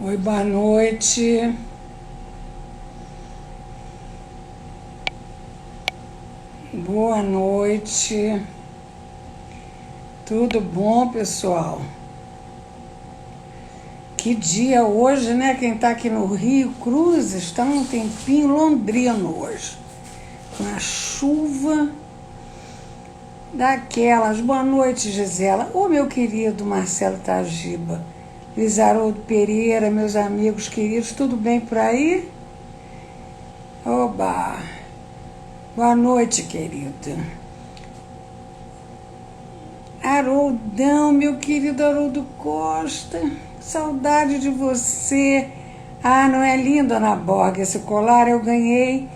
Oi, boa noite. Boa noite. Tudo bom, pessoal? Que dia hoje, né? Quem tá aqui no Rio Cruz está um tempinho londrino hoje. Com a chuva daquelas. Boa noite, Gisela. Ô, meu querido Marcelo Tagiba. Luiz Haroldo Pereira, meus amigos queridos, tudo bem por aí? Oba! Boa noite, querido. Haroldão, meu querido Haroldo Costa, saudade de você. Ah, não é lindo, Ana Borga, esse colar eu ganhei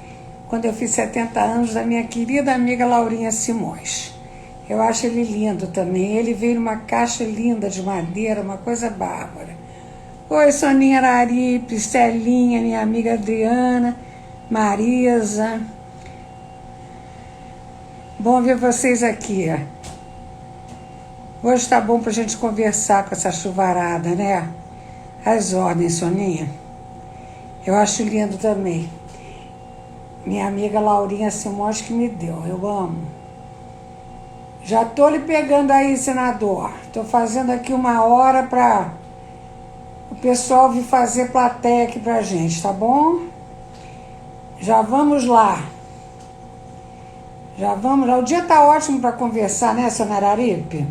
quando eu fiz 70 anos da minha querida amiga Laurinha Simões. Eu acho ele lindo também. Ele veio numa caixa linda de madeira, uma coisa bárbara. Oi, Soninha Araripe, Celinha, minha amiga Adriana, Marisa. Bom ver vocês aqui. Hoje tá bom pra gente conversar com essa chuvarada, né? As ordens, Soninha. Eu acho lindo também. Minha amiga Laurinha Simões que me deu. Eu amo. Já tô lhe pegando aí, senador. Tô fazendo aqui uma hora pra o pessoal vir fazer plateia aqui pra gente, tá bom? Já vamos lá. Já vamos lá. O dia tá ótimo pra conversar, né, senhora Araripe?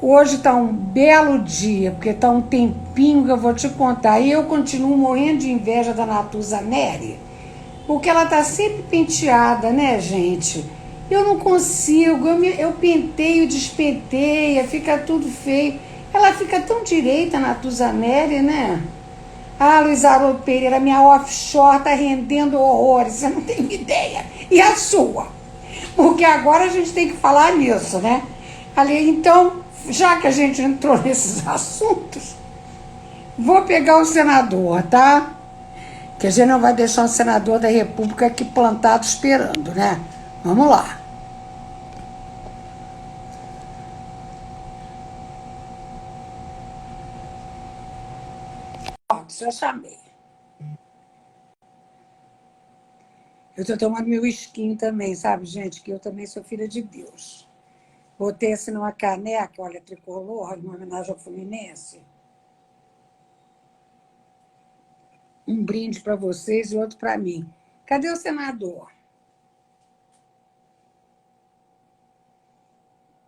Hoje tá um belo dia, porque tá um tempinho que eu vou te contar. E eu continuo morrendo de inveja da Natuza Neri, porque ela tá sempre penteada, né, gente? Eu não consigo, eu penteio, despenteia, fica tudo feio. Ela fica tão direita, Natuza Neri, né? Ah, Luiz Haroldo Pereira, minha offshore tá rendendo horrores, você não tem ideia. E a sua? Porque agora a gente tem que falar nisso, né? Ali, então, já que a gente entrou nesses assuntos, vou pegar o senador, tá? Que a gente não vai deixar o senador da República aqui plantado esperando, né? Vamos lá. Ó, já chamei. Eu tô tomando meu esquinho também, sabe, gente? Que eu também sou filha de Deus. Botei assim numa caneca, olha, tricolor, em homenagem ao Fluminense. Um brinde para vocês e outro para mim. Cadê o senador?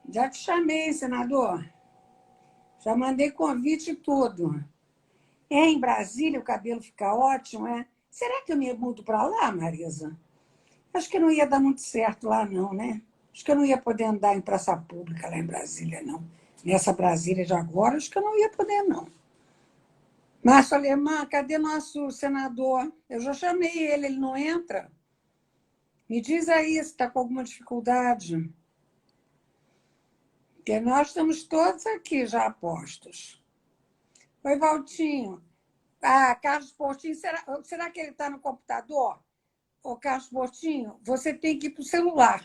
Já te chamei, senador. Já mandei convite e tudo. É, em Brasília o cabelo fica ótimo, é? Será que eu me mudo para lá, Marisa? Acho que não ia dar muito certo lá, não, né? Acho que eu não ia poder andar em praça pública lá em Brasília, não. Nessa Brasília de agora, acho que eu não ia poder, não. Márcio Alemã, cadê nosso senador? Eu já chamei ele, ele não entra? Me diz aí se está com alguma dificuldade. Porque nós estamos todos aqui já apostos. Oi, Valtinho. Ah, Carlos Portinho, será que ele está no computador? Ô, Carlos Portinho, você tem que ir para o celular.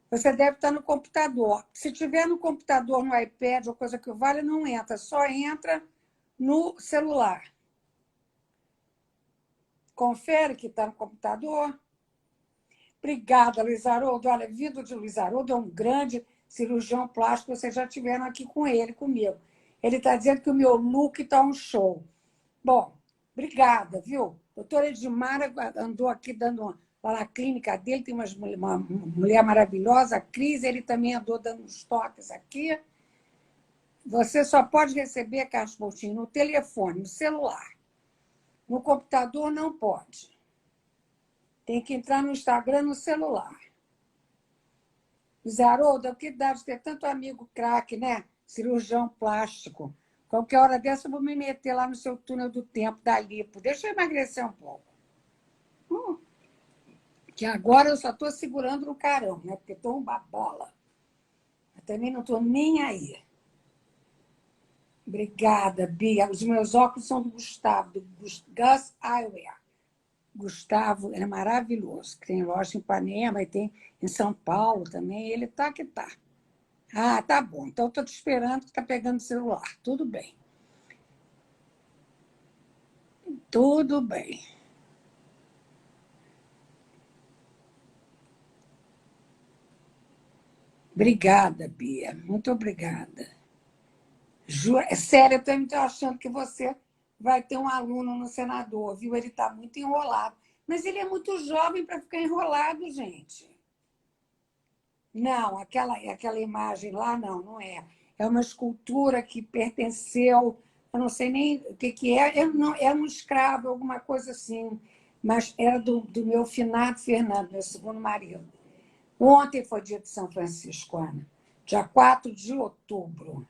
Você deve estar no computador. Se tiver no computador, no iPad ou coisa que vale, não entra. Só entra no celular. Confere que está no computador. Obrigada, Luiz Haroldo. Olha, vindo de Luiz Haroldo é um grande cirurgião plástico. Vocês já estiveram aqui com ele, comigo. Ele está dizendo que o meu look está um show. Bom, obrigada, viu? Doutora Edmara andou aqui dando lá na clínica dele, tem uma mulher maravilhosa, a Cris, ele também andou dando uns toques aqui. Você só pode receber, Carlos Coutinho, no telefone, no celular. No computador não pode. Tem que entrar no Instagram no celular. Zé Haroldo, que dá de ter tanto amigo craque, né? Cirurgião plástico. Qualquer hora dessa eu vou me meter lá no seu túnel do tempo da lipo. Deixa eu emagrecer um pouco. Que agora eu só estou segurando no carão, né? Porque estou uma bola. Eu também não estou nem aí. Obrigada, Bia. Os meus óculos são do Gustavo, do Gus Eyewear. Gustavo é maravilhoso. Tem loja em Ipanema e tem em São Paulo também. Ele tá que tá. Ah, tá bom. Então estou te esperando que está pegando o celular. Tudo bem. Tudo bem. Obrigada, Bia. Muito obrigada. É sério, eu também estou achando que você vai ter um aluno no senador, viu? Ele está muito enrolado. Mas ele é muito jovem para ficar enrolado, gente. Não, aquela imagem lá, não, não é. É uma escultura que pertenceu, eu não sei nem o que é, não, era um escravo, alguma coisa assim, mas era do meu finado Fernando, meu segundo marido. Ontem foi dia de São Francisco, Ana, dia 4 de outubro.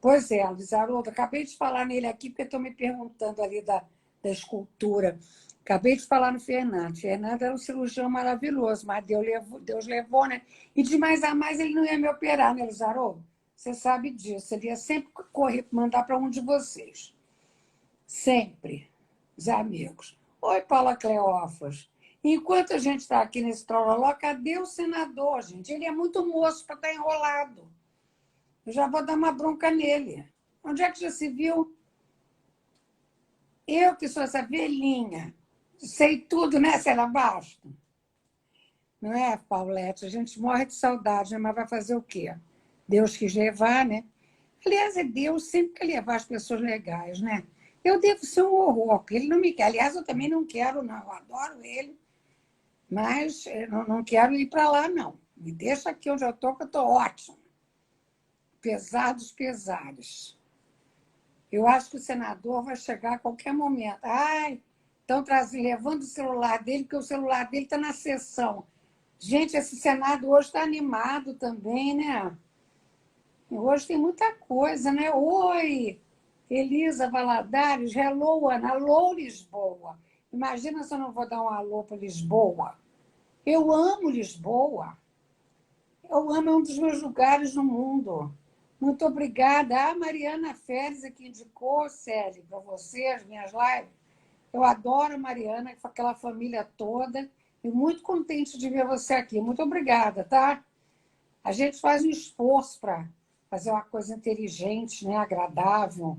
Pois é, Luiz Haroldo, acabei de falar nele aqui, porque estão me perguntando ali da escultura. Acabei de falar no Fernando. Fernando era um cirurgião maravilhoso, mas Deus levou, né? E de mais a mais ele não ia me operar, né, Luiz Haroldo? Você sabe disso. Ele ia sempre correr, mandar para um de vocês. Sempre. Os amigos. Oi, Paula Cleófas. Enquanto a gente está aqui nesse trololó, cadê o senador, gente? Ele é muito moço para estar enrolado. Eu já vou dar uma bronca nele. Onde é que já se viu? Eu que sou essa velhinha, sei tudo, né, Célia Basto? Não é, Paulette? A gente morre de saudade, né? Mas vai fazer o quê? Deus quis levar, né? Aliás, é Deus sempre quer levar as pessoas legais, né? Eu devo ser um horror, porque ele não me quer. Aliás, eu também não quero, não. Eu adoro ele, mas eu não quero ir para lá, não. Me deixa aqui onde eu estou, que eu estou ótimo. Pesar dos pesares. Eu acho que o senador vai chegar a qualquer momento. Ai, estão levando o celular dele, porque o celular dele está na sessão. Gente, esse Senado hoje está animado também, né? Hoje tem muita coisa, né? Oi, Elisa Valadares, hello, Ana, alô, Lisboa. Imagina se eu não vou dar um alô para Lisboa. Eu amo Lisboa. Eu amo, é um dos meus lugares no mundo. Muito obrigada. A Mariana Férez, que indicou, Célio, para você, as minhas lives. Eu adoro a Mariana, com aquela família toda. E muito contente de ver você aqui. Muito obrigada, tá? A gente faz um esforço para fazer uma coisa inteligente, né? Agradável.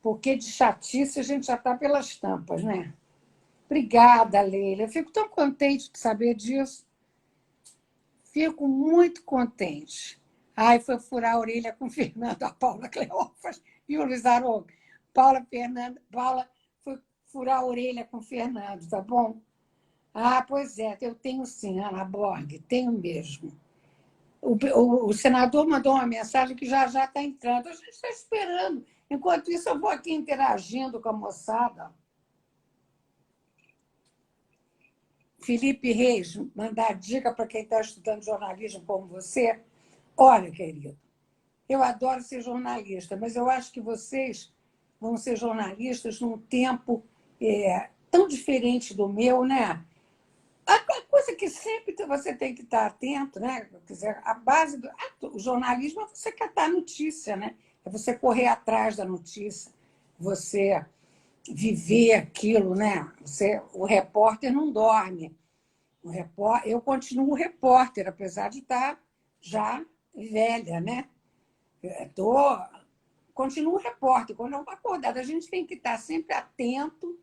Porque de chatice a gente já está pelas tampas, né? Obrigada, Leila. Eu fico tão contente de saber disso. Fico muito contente. Ai, foi furar a orelha com Fernando, a Paula Cleófas e o Luiz Haroldo. Paula foi furar a orelha com Fernando, tá bom? Ah, pois é, eu tenho sim, Ana Borg, tenho mesmo. O senador mandou uma mensagem que já está entrando. A gente está esperando. Enquanto isso, eu vou aqui interagindo com a moçada. Felipe Reis, mandar dica para quem está estudando jornalismo como você. Olha, querido, eu adoro ser jornalista, mas eu acho que vocês vão ser jornalistas num tempo tão diferente do meu, né? A coisa que sempre você tem que estar atento, né? Quer dizer, a base do jornalismo é você catar notícia, né? É você correr atrás da notícia, você viver aquilo, né? O repórter não dorme. Eu continuo repórter, apesar de estar já velha, né? Tô, continuo repórter. Quando eu estou acordada, a gente tem que estar sempre atento.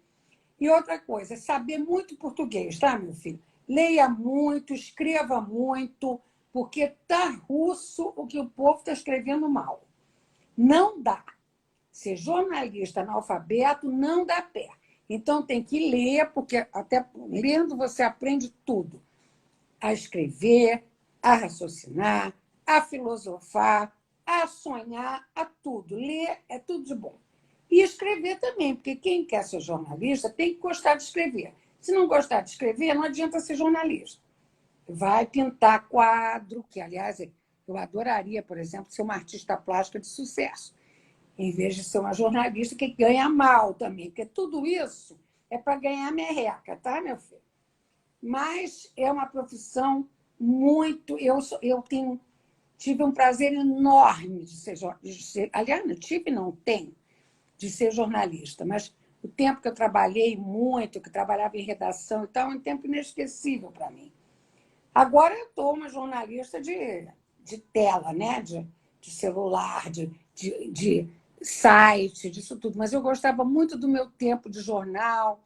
E outra coisa, saber muito português, tá, meu filho? Leia muito, escreva muito, porque tá russo o que o povo está escrevendo mal. Não dá. Ser jornalista analfabeto não dá pé. Então tem que ler, porque até lendo você aprende tudo a escrever, a raciocinar, a filosofar, a sonhar, a tudo. Ler é tudo de bom. E escrever também, porque quem quer ser jornalista tem que gostar de escrever. Se não gostar de escrever, não adianta ser jornalista. Vai pintar quadro, que, aliás, eu adoraria, por exemplo, ser uma artista plástica de sucesso, em vez de ser uma jornalista que ganha mal também, porque tudo isso é para ganhar merreca, tá, meu filho? Mas é uma profissão muito. Eu tive um prazer enorme de ser. Aliás, não tive, não tenho, de ser jornalista, mas o tempo que eu trabalhei muito, que trabalhava em redação e tal, é um tempo inesquecível para mim. Agora eu estou uma jornalista de tela, né? de celular, de site, disso tudo. Mas eu gostava muito do meu tempo de jornal,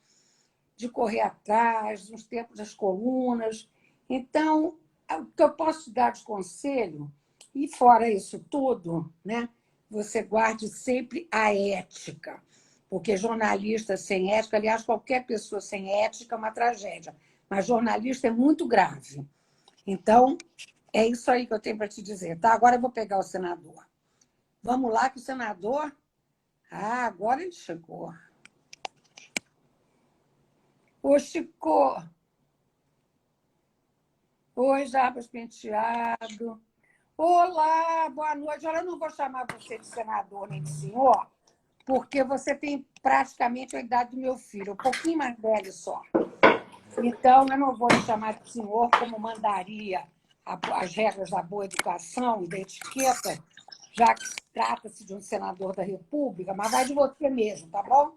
de correr atrás, dos tempos das colunas. Então, o que eu posso te dar de conselho, e fora isso tudo, né, você guarde sempre a ética, porque jornalista sem ética, aliás, qualquer pessoa sem ética é uma tragédia, mas jornalista é muito grave. Então, é isso aí que eu tenho para te dizer. Tá? Agora eu vou pegar o senador. Vamos lá, que o senador. Ah, agora ele chegou. Ô, Chico. Oi, Jarbas Penteado. Olá, boa noite. Olha, eu não vou chamar você de senador nem de senhor, porque você tem praticamente a idade do meu filho, um pouquinho mais velho só. Então, eu não vou lhe chamar de senhor como mandaria as regras da boa educação e da etiqueta, já que trata-se de um senador da República, mas vai de você mesmo, tá bom?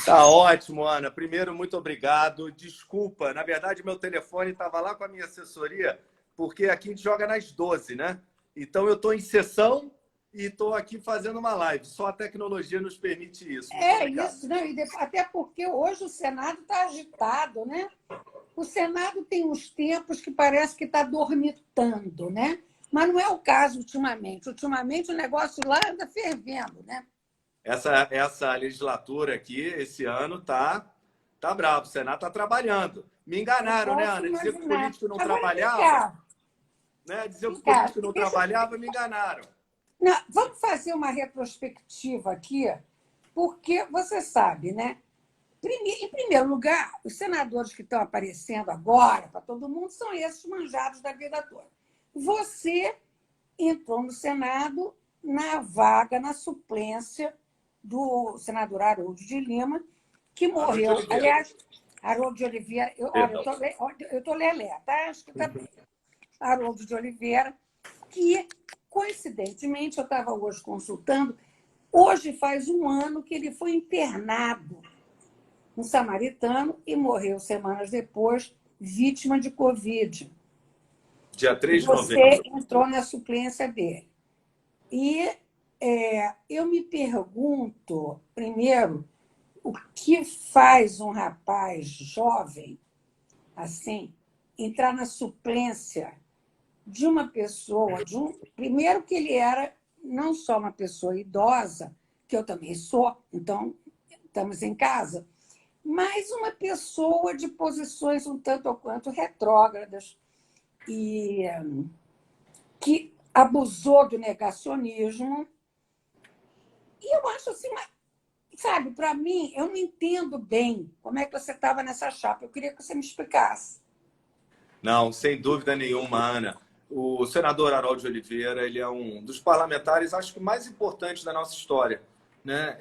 Tá ótimo, Ana. Primeiro, muito obrigado. Desculpa, na verdade, meu telefone estava lá com a minha assessoria, porque aqui a gente joga nas 12, né? Então, eu estou em sessão e estou aqui fazendo uma live. Só a tecnologia nos permite isso. Muito É obrigado. isso, né? Até porque hoje o Senado está agitado, né? O Senado tem uns tempos que parece que está dormitando, né? Mas não é o caso ultimamente. Ultimamente o negócio lá anda fervendo, né? Essa legislatura aqui, esse ano, tá bravo. O Senado está trabalhando. Me Eu enganaram, né, posso Ana? Dizer que o imaginar. político não Agora, vem trabalhava, cá, né? Dizer que vem o cá. político não Deixa, trabalhava, me enganaram. não, vamos fazer uma retrospectiva aqui, porque você sabe, né? Em primeiro lugar, os senadores que estão aparecendo agora para todo mundo são esses manjados da vida toda. Você entrou no Senado na vaga, na suplência do senador Haroldo de Lima, que Haroldo de morreu. Oliveira. Aliás, Haroldo de Oliveira, olha, Perdão. eu estou lelé, tá? Acho que está bem. Haroldo de Oliveira, que, coincidentemente, eu estava hoje consultando, hoje faz um ano que ele foi internado no Samaritano e morreu semanas depois, vítima de Covid. Dia E 3 de você novembro. entrou na suplência dele. E eu me pergunto, primeiro, o que faz um rapaz jovem, assim, entrar na suplência de uma pessoa, primeiro que ele era não só uma pessoa idosa, que eu também sou, então estamos em casa, mas uma pessoa de posições um tanto ou quanto retrógradas e que abusou do negacionismo. E eu acho assim, sabe, para mim, eu não entendo bem como é que você estava nessa chapa. Eu queria que você me explicasse. Não, sem dúvida nenhuma, Ana. O senador Haroldo de Oliveira, ele é um dos parlamentares, acho que mais importantes da nossa história, né?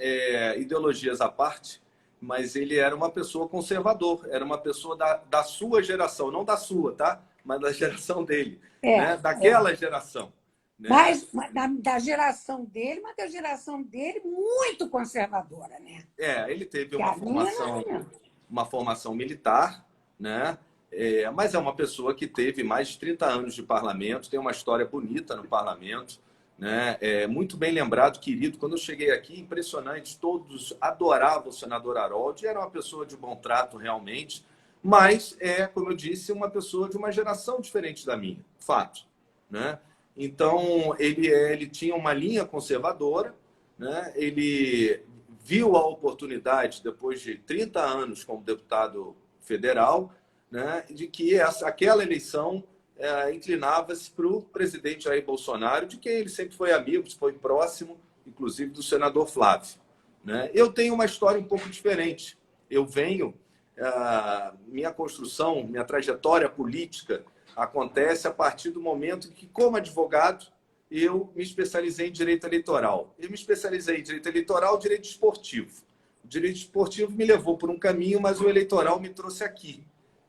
Ideologias à parte, mas ele era uma pessoa conservador, era uma pessoa da sua geração, não da sua, tá? Mas da geração dele, É, né? Daquela geração, né? mas da geração dele, mas da geração dele muito conservadora, né? Ele teve Que a minha não. uma formação militar, né? Mas é uma pessoa que teve mais de 30 anos de parlamento, tem uma história bonita no parlamento, né? Muito bem lembrado, querido. Quando eu cheguei aqui, impressionante, todos adoravam o senador Haroldo, e era uma pessoa de bom trato realmente, mas como eu disse, uma pessoa de uma geração diferente da minha, fato, né? Então, ele tinha uma linha conservadora, né? Ele viu a oportunidade, depois de 30 anos como deputado federal, né, de que aquela eleição inclinava-se para o presidente Jair Bolsonaro, de quem ele sempre foi amigo, foi próximo, inclusive do senador Flávio. Né? Eu tenho uma história um pouco diferente. Eu venho, minha construção, minha trajetória política acontece a partir do momento que, como advogado, eu me especializei em direito eleitoral. Eu me especializei em direito eleitoral e direito esportivo. O direito esportivo me levou por um caminho, mas o eleitoral me trouxe aqui,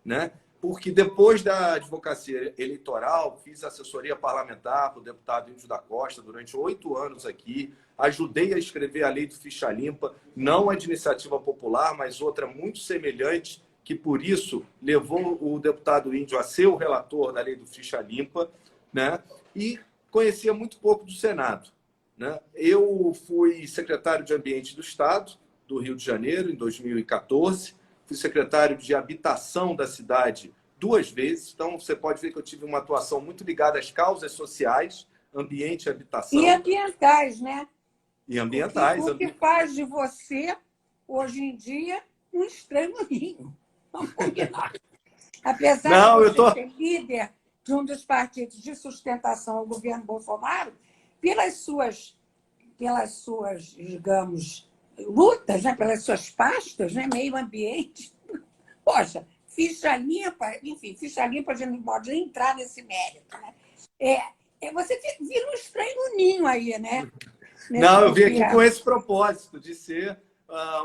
né? Porque depois da advocacia eleitoral, fiz assessoria parlamentar para o deputado Índio da Costa durante 8 anos aqui, ajudei a escrever a lei do ficha limpa, não a de iniciativa popular, mas outra muito semelhante, que por isso levou o deputado Índio a ser o relator da lei do ficha limpa, né? E conhecia muito pouco do Senado, né? Eu fui secretário de Ambiente do Estado do Rio de Janeiro, em 2014. Fui secretário de Habitação da cidade 2 vezes. Então, você pode ver que eu tive uma atuação muito ligada às causas sociais, ambiente e E habitação, ambientais, né? e O que, ambientais. o que faz de você, hoje em dia, um estranho no Rio. Vamos combinar. Apesar de Não, eu você tô... ser líder de um dos partidos de sustentação ao governo Bolsonaro, pelas suas, digamos, lutas, né? Pelas suas pastas, né? Meio ambiente. Poxa, ficha limpa, enfim, ficha limpa, a gente não pode nem entrar nesse mérito. Né? Você vira um estranho no ninho aí, né? Nesse Não, eu vim aqui com governo. esse propósito de ser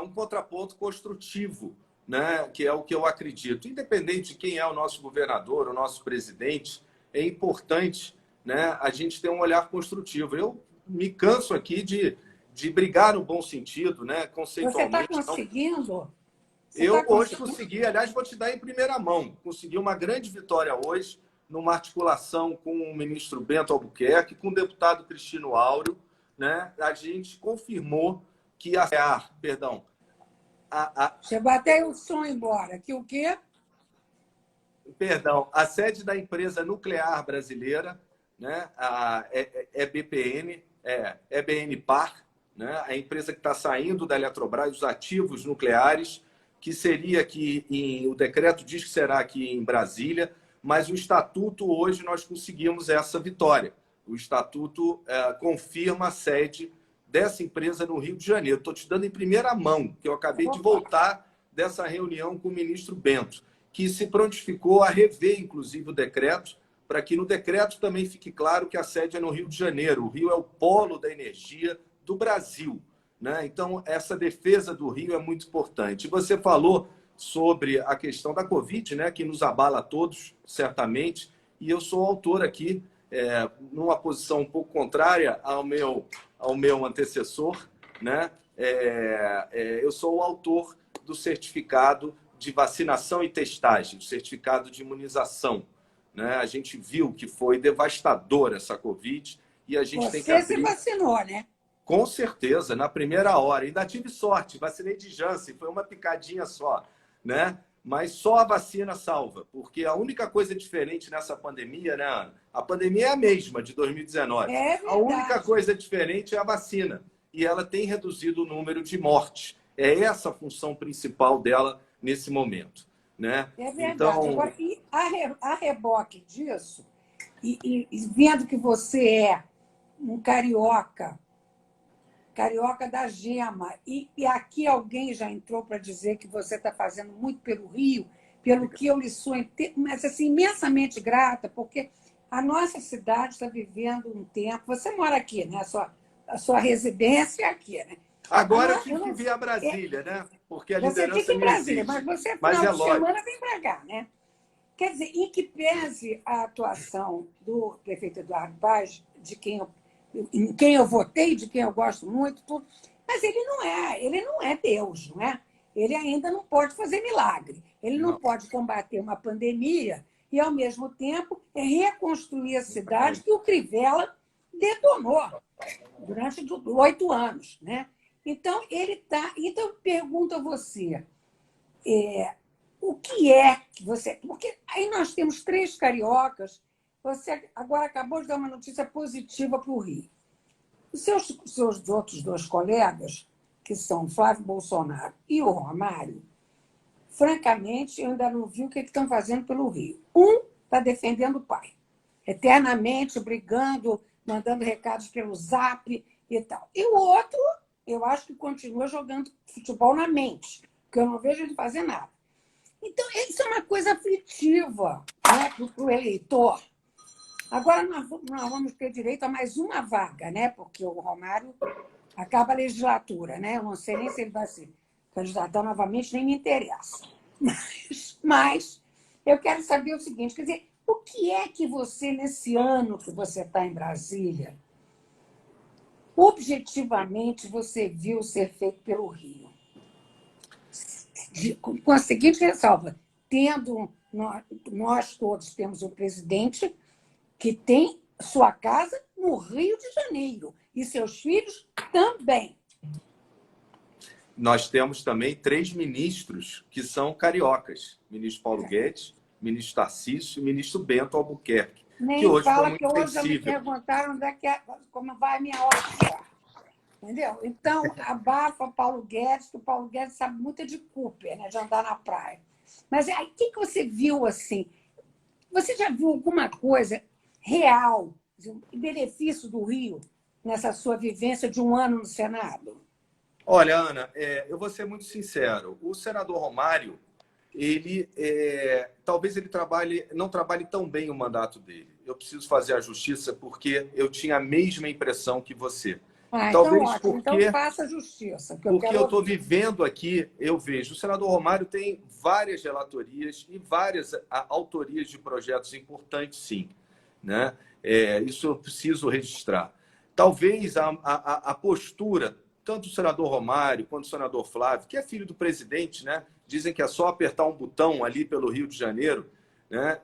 um contraponto construtivo, né? Que é o que eu acredito. Independente de quem é o nosso governador, o nosso presidente, é importante, né, a gente ter um olhar construtivo. Eu me canso aqui de brigar no bom sentido, né, Você está conceitualmente. Não. conseguindo? Você Eu está hoje conseguindo? consegui, aliás, vou te dar em primeira mão, consegui uma grande vitória hoje, numa articulação com o ministro Bento Albuquerque, com o deputado Cristino Áureo, né? A gente confirmou que a, Chegou até o som embora. Que o quê? a sede da empresa nuclear brasileira, né? É BPN, é BNPar, né? A empresa que está saindo da Eletrobras, os ativos nucleares, que seria aqui, o decreto diz que será aqui em Brasília, mas o estatuto, hoje, nós conseguimos essa vitória. O estatuto confirma a sede dessa empresa no Rio de Janeiro. Estou te dando em primeira mão, que eu acabei de Opa, voltar dessa reunião com o ministro Bento, que se prontificou a rever, inclusive, o decreto, para que no decreto também fique claro que a sede é no Rio de Janeiro. O Rio é o polo da energia do Brasil, né? Então, essa defesa do Rio é muito importante. Você falou sobre a questão da Covid, né, que nos abala a todos, certamente, e eu sou autor aqui, numa posição um pouco contrária ao meu antecessor, né? Eu sou o autor do certificado de vacinação e testagem, do certificado de imunização, né? A gente viu que foi devastadora essa Covid e a gente tem que você se abrir. vacinou, né? Com certeza, na primeira hora. Ainda tive sorte, vacinei de Janssen, foi uma picadinha só, né? Mas só a vacina salva, porque a única coisa diferente nessa pandemia, né, Ana? A pandemia é a mesma de 2019. É A única verdade. coisa diferente é a vacina. E ela tem reduzido o número de mortes. É essa a função principal dela nesse momento, né? É verdade. Então, Agora, e a reboque disso, e vendo que você é um carioca da gema, e aqui alguém já entrou para dizer que você está fazendo muito pelo Rio, pelo que eu lhe sou mas, assim, imensamente grata, porque a nossa cidade está vivendo um tempo. Você mora aqui, né? A sua residência é aqui, né? agora eu Eu tive que não, vir a é, Brasília, né? Porque a você fica liderança em me Brasília, mas exige. você, Mas final é de lógico. semana, vem para cá, né? Quer dizer, em que pese a atuação do prefeito Eduardo Paz, em quem eu votei, de quem eu gosto muito, tudo, mas ele não é Deus, não é? Ele ainda não pode fazer milagre. Ele não Não. pode combater uma pandemia e, ao mesmo tempo, reconstruir a cidade que o Crivella detonou durante 8 anos, né? Então, ele tá. Então, eu pergunto a você, o que é que você. Porque aí nós temos 3 cariocas. Você agora acabou de dar uma notícia positiva para o Rio. Os seus outros 2 colegas, que são o Flávio Bolsonaro e o Romário, francamente, eu ainda não vi o que estão fazendo pelo Rio. Um está defendendo o pai, eternamente brigando, mandando recados pelo Zap e tal. E o outro, eu acho que continua jogando futebol na mente, porque eu não vejo ele fazer nada. Então, isso é uma coisa aflitiva, né, para o eleitor. Agora, nós vamos ter direito a mais uma vaga, né? Porque o Romário acaba a legislatura, né? Eu não sei nem se ele vai se candidatar novamente, nem me interessa. Mas eu quero saber o seguinte, quer dizer, o que é que você, nesse ano que você está em Brasília, objetivamente você viu ser feito pelo Rio? Com a seguinte ressalva, nós todos temos um presidente que tem sua casa no Rio de Janeiro. E seus filhos também. Nós temos também 3 ministros que são cariocas. Ministro Paulo Guedes, ministro Tarcísio e ministro Bento Albuquerque, que Nem hoje foi fala que muito hoje já me sensível. perguntaram onde é que como vai a minha hora. Entendeu? Então, abafa Paulo Guedes, que o Paulo Guedes sabe muito de Cooper, né? De andar na praia. Mas aí, o que você viu assim? Você já viu alguma coisa real, benefício do Rio, nessa sua vivência de um ano no Senado? Olha, Ana, eu vou ser muito sincero. O senador Romário, ele talvez ele não trabalhe tão bem o mandato dele. Eu preciso fazer a justiça porque eu tinha a mesma impressão que você. Então Talvez ótimo. Então faça justiça, que eu porque quero eu estou ouvir. vivendo aqui, eu vejo. O senador Romário tem várias relatorias e várias autorias de projetos importantes, sim. Né? Isso eu preciso registrar. Talvez a postura, tanto do senador Romário quanto do senador Flávio, que é filho do presidente, né? Dizem que é só apertar um botão ali pelo Rio de Janeiro. Né?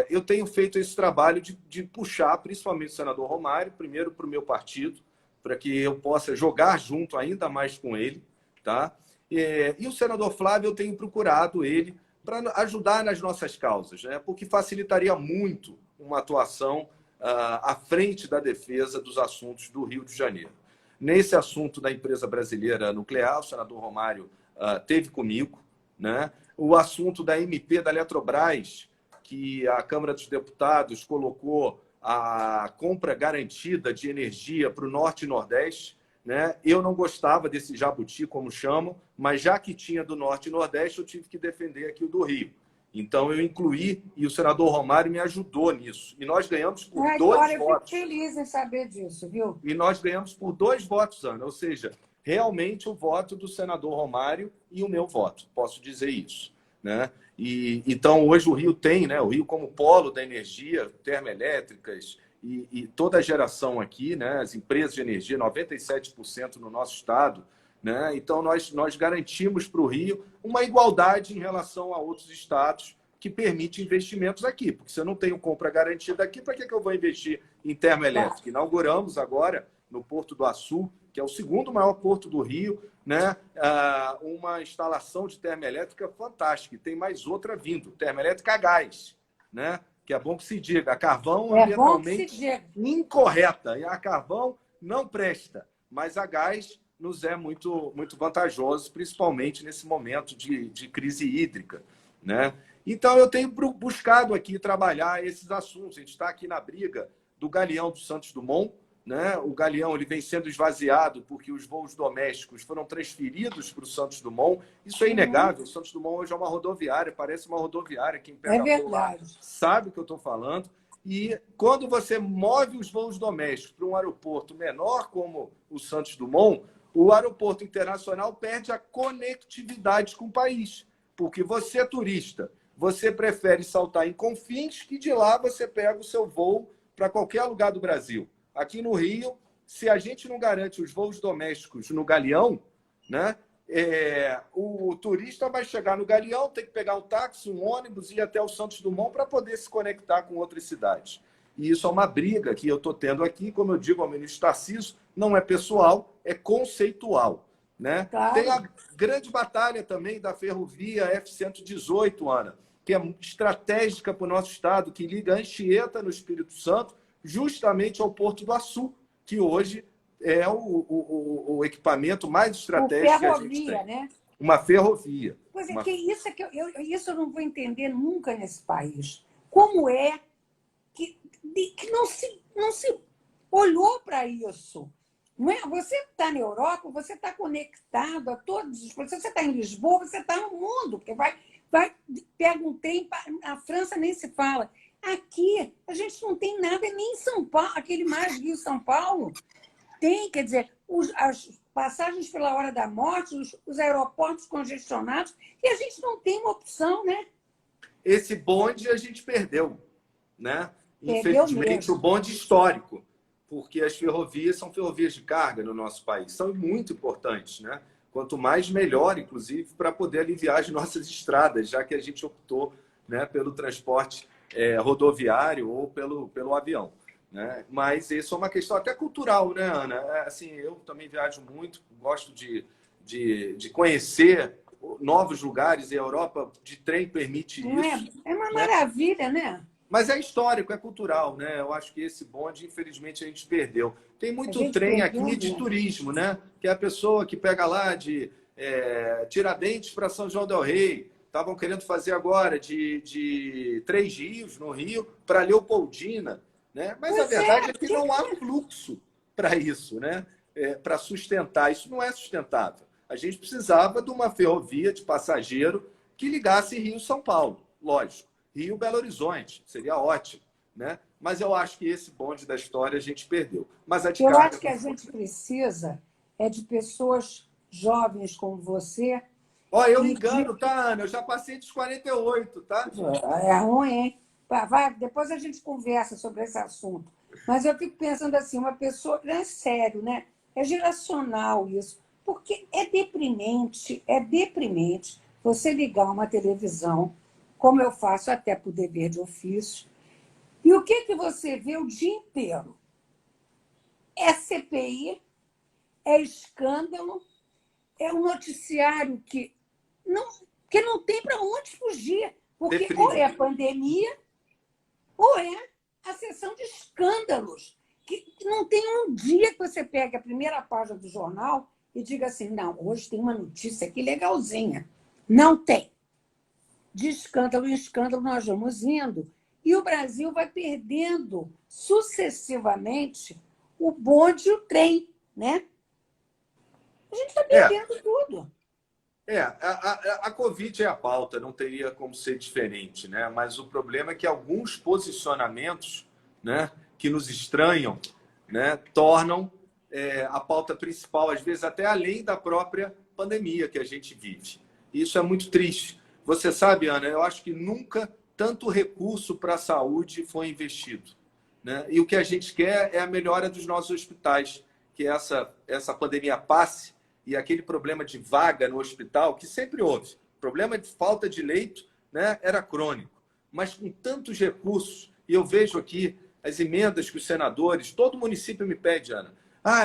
Eu tenho feito esse trabalho de puxar, principalmente o senador Romário, primeiro para o meu partido, para que eu possa jogar junto ainda mais com ele. Tá? E o senador Flávio, eu tenho procurado ele para ajudar nas nossas causas, né? Porque facilitaria muito uma atuação à frente da defesa dos assuntos do Rio de Janeiro. Nesse assunto da empresa brasileira nuclear, o senador Romário teve comigo. Né? O assunto da MP da Eletrobras, que a Câmara dos Deputados colocou a compra garantida de energia para o Norte e Nordeste. Né? Eu não gostava desse jabuti, como chamam, mas já que tinha do Norte e Nordeste, eu tive que defender aqui o do Rio. Então, eu incluí e o senador Romário me ajudou nisso. E nós ganhamos por 2 Olha, eu fico votos. feliz em saber disso, viu? E nós ganhamos por 2 votos, Ana. Ou seja, realmente o voto do senador Romário e o meu voto. Posso dizer isso. Né? Então, hoje o Rio tem, né? O Rio como polo da energia, termoelétricas e toda a geração aqui, né? As empresas de energia, 97% no nosso estado. Né? Então, nós garantimos para o Rio uma igualdade em relação a outros estados que permite investimentos aqui. Porque se eu não tenho compra garantida aqui, para que eu vou investir em termoelétrica? Inauguramos agora, no Porto do Açu, que é o segundo maior porto do Rio, né? Uma instalação de termoelétrica fantástica. E tem mais outra vindo, termoelétrica a gás. Né? Que é bom que se diga. A carvão ambientalmente incorreta. E a carvão não presta. Mas a gás nos é muito, muito vantajoso, principalmente nesse momento de crise hídrica. Né? Então, eu tenho buscado aqui trabalhar esses assuntos. A gente está aqui na briga do Galeão do Santos Dumont. Né? O Galeão ele vem sendo esvaziado porque os voos domésticos foram transferidos para o Santos Dumont. Isso é inegável. O Santos Dumont hoje é uma rodoviária, parece uma rodoviária. Quem pega voo lá sabe o que eu estou falando. E quando você move os voos domésticos para um aeroporto menor como o Santos Dumont, o aeroporto internacional perde a conectividade com o país. Porque você é turista, você prefere saltar em Confins, que de lá você pega o seu voo para qualquer lugar do Brasil. Aqui no Rio, se a gente não garante os voos domésticos no Galeão, né, o turista vai chegar no Galeão, tem que pegar um táxi, um ônibus e ir até o Santos Dumont para poder se conectar com outras cidades. E isso é uma briga que eu estou tendo aqui, como eu digo ao ministro Tarcísio, não é pessoal, é conceitual. Né? Claro. Tem a grande batalha também da ferrovia F-118, Ana, que é estratégica para o nosso estado, que liga Anchieta, no Espírito Santo, justamente ao Porto do Açu, que hoje é o equipamento mais estratégico que a gente tem. Né? Uma ferrovia. Pois é, que isso eu não vou entender nunca nesse país. Como é que não se olhou para isso? Não é? Você está na Europa, você está conectado a todos os... Você está em Lisboa, você está no mundo, porque pega um trem, na França nem se fala. Aqui, a gente não tem nada, nem em São Paulo, aquele mais Rio-São Paulo. Tem, quer dizer, as passagens pela hora da morte, os aeroportos congestionados, e a gente não tem uma opção, né? Esse bonde a gente perdeu, né? Infelizmente, o bonde histórico, porque as ferrovias são ferrovias de carga no nosso país, são muito importantes, né? Quanto mais, melhor, inclusive, para poder aliviar as nossas estradas, já que a gente optou, né, pelo transporte rodoviário ou pelo avião. né? Mas isso é uma questão até cultural, né, Ana? Assim, eu também viajo muito, gosto de conhecer novos lugares, e a Europa de trem permite Não é? isso, É uma né? maravilha, né? Mas é histórico, é cultural, né? Eu acho que esse bonde, infelizmente, a gente perdeu. Tem A muito gente trem perdeu aqui de mesmo. turismo, né? Que é a pessoa que pega lá de Tiradentes para São João del Rei. Estavam querendo fazer agora de Três Rios, no Rio, para Leopoldina, né? Mas a Pois verdade é, é que não há fluxo para isso, né? Para sustentar. Isso não é sustentável. A gente precisava de uma ferrovia de passageiro que ligasse Rio-São Paulo, lógico. Rio-Belo Horizonte, seria ótimo, né? Mas eu acho que esse bonde da história a gente perdeu. Mas a de eu carga acho que não a foi. gente precisa é de pessoas jovens como você Ó, eu e de... engano, tá, Ana? Eu já passei dos 48, tá? É ruim, hein? Vai, depois a gente conversa sobre esse assunto. Mas eu fico pensando assim, uma pessoa... É sério, né? É geracional isso. Porque é deprimente você ligar uma televisão, como eu faço até por dever de ofício, e o que você vê o dia inteiro? É CPI, é escândalo, é um noticiário não, que não tem para onde fugir, porque ou Deprime. é a pandemia ou é a sessão de escândalos, que não tem um dia que você pegue a primeira página do jornal e diga assim, não, hoje tem uma notícia aqui legalzinha. Não tem. De escândalo em escândalo nós vamos indo e o Brasil vai perdendo sucessivamente o bonde e o trem, né? A gente está É, perdendo tudo. a Covid é a pauta, não teria como ser diferente, né? Mas o problema é que alguns posicionamentos, né, que nos estranham, né, tornam a pauta principal, às vezes até além da própria pandemia que a gente vive. E isso é muito triste. Você sabe, Ana, eu acho que nunca tanto recurso para a saúde foi investido, né? E o que a gente quer é a melhora dos nossos hospitais, que essa pandemia passe e aquele problema de vaga no hospital, que sempre houve, problema de falta de leito, né, era crônico. Mas com tantos recursos, e eu vejo aqui as emendas que os senadores, todo município me pede, Ana,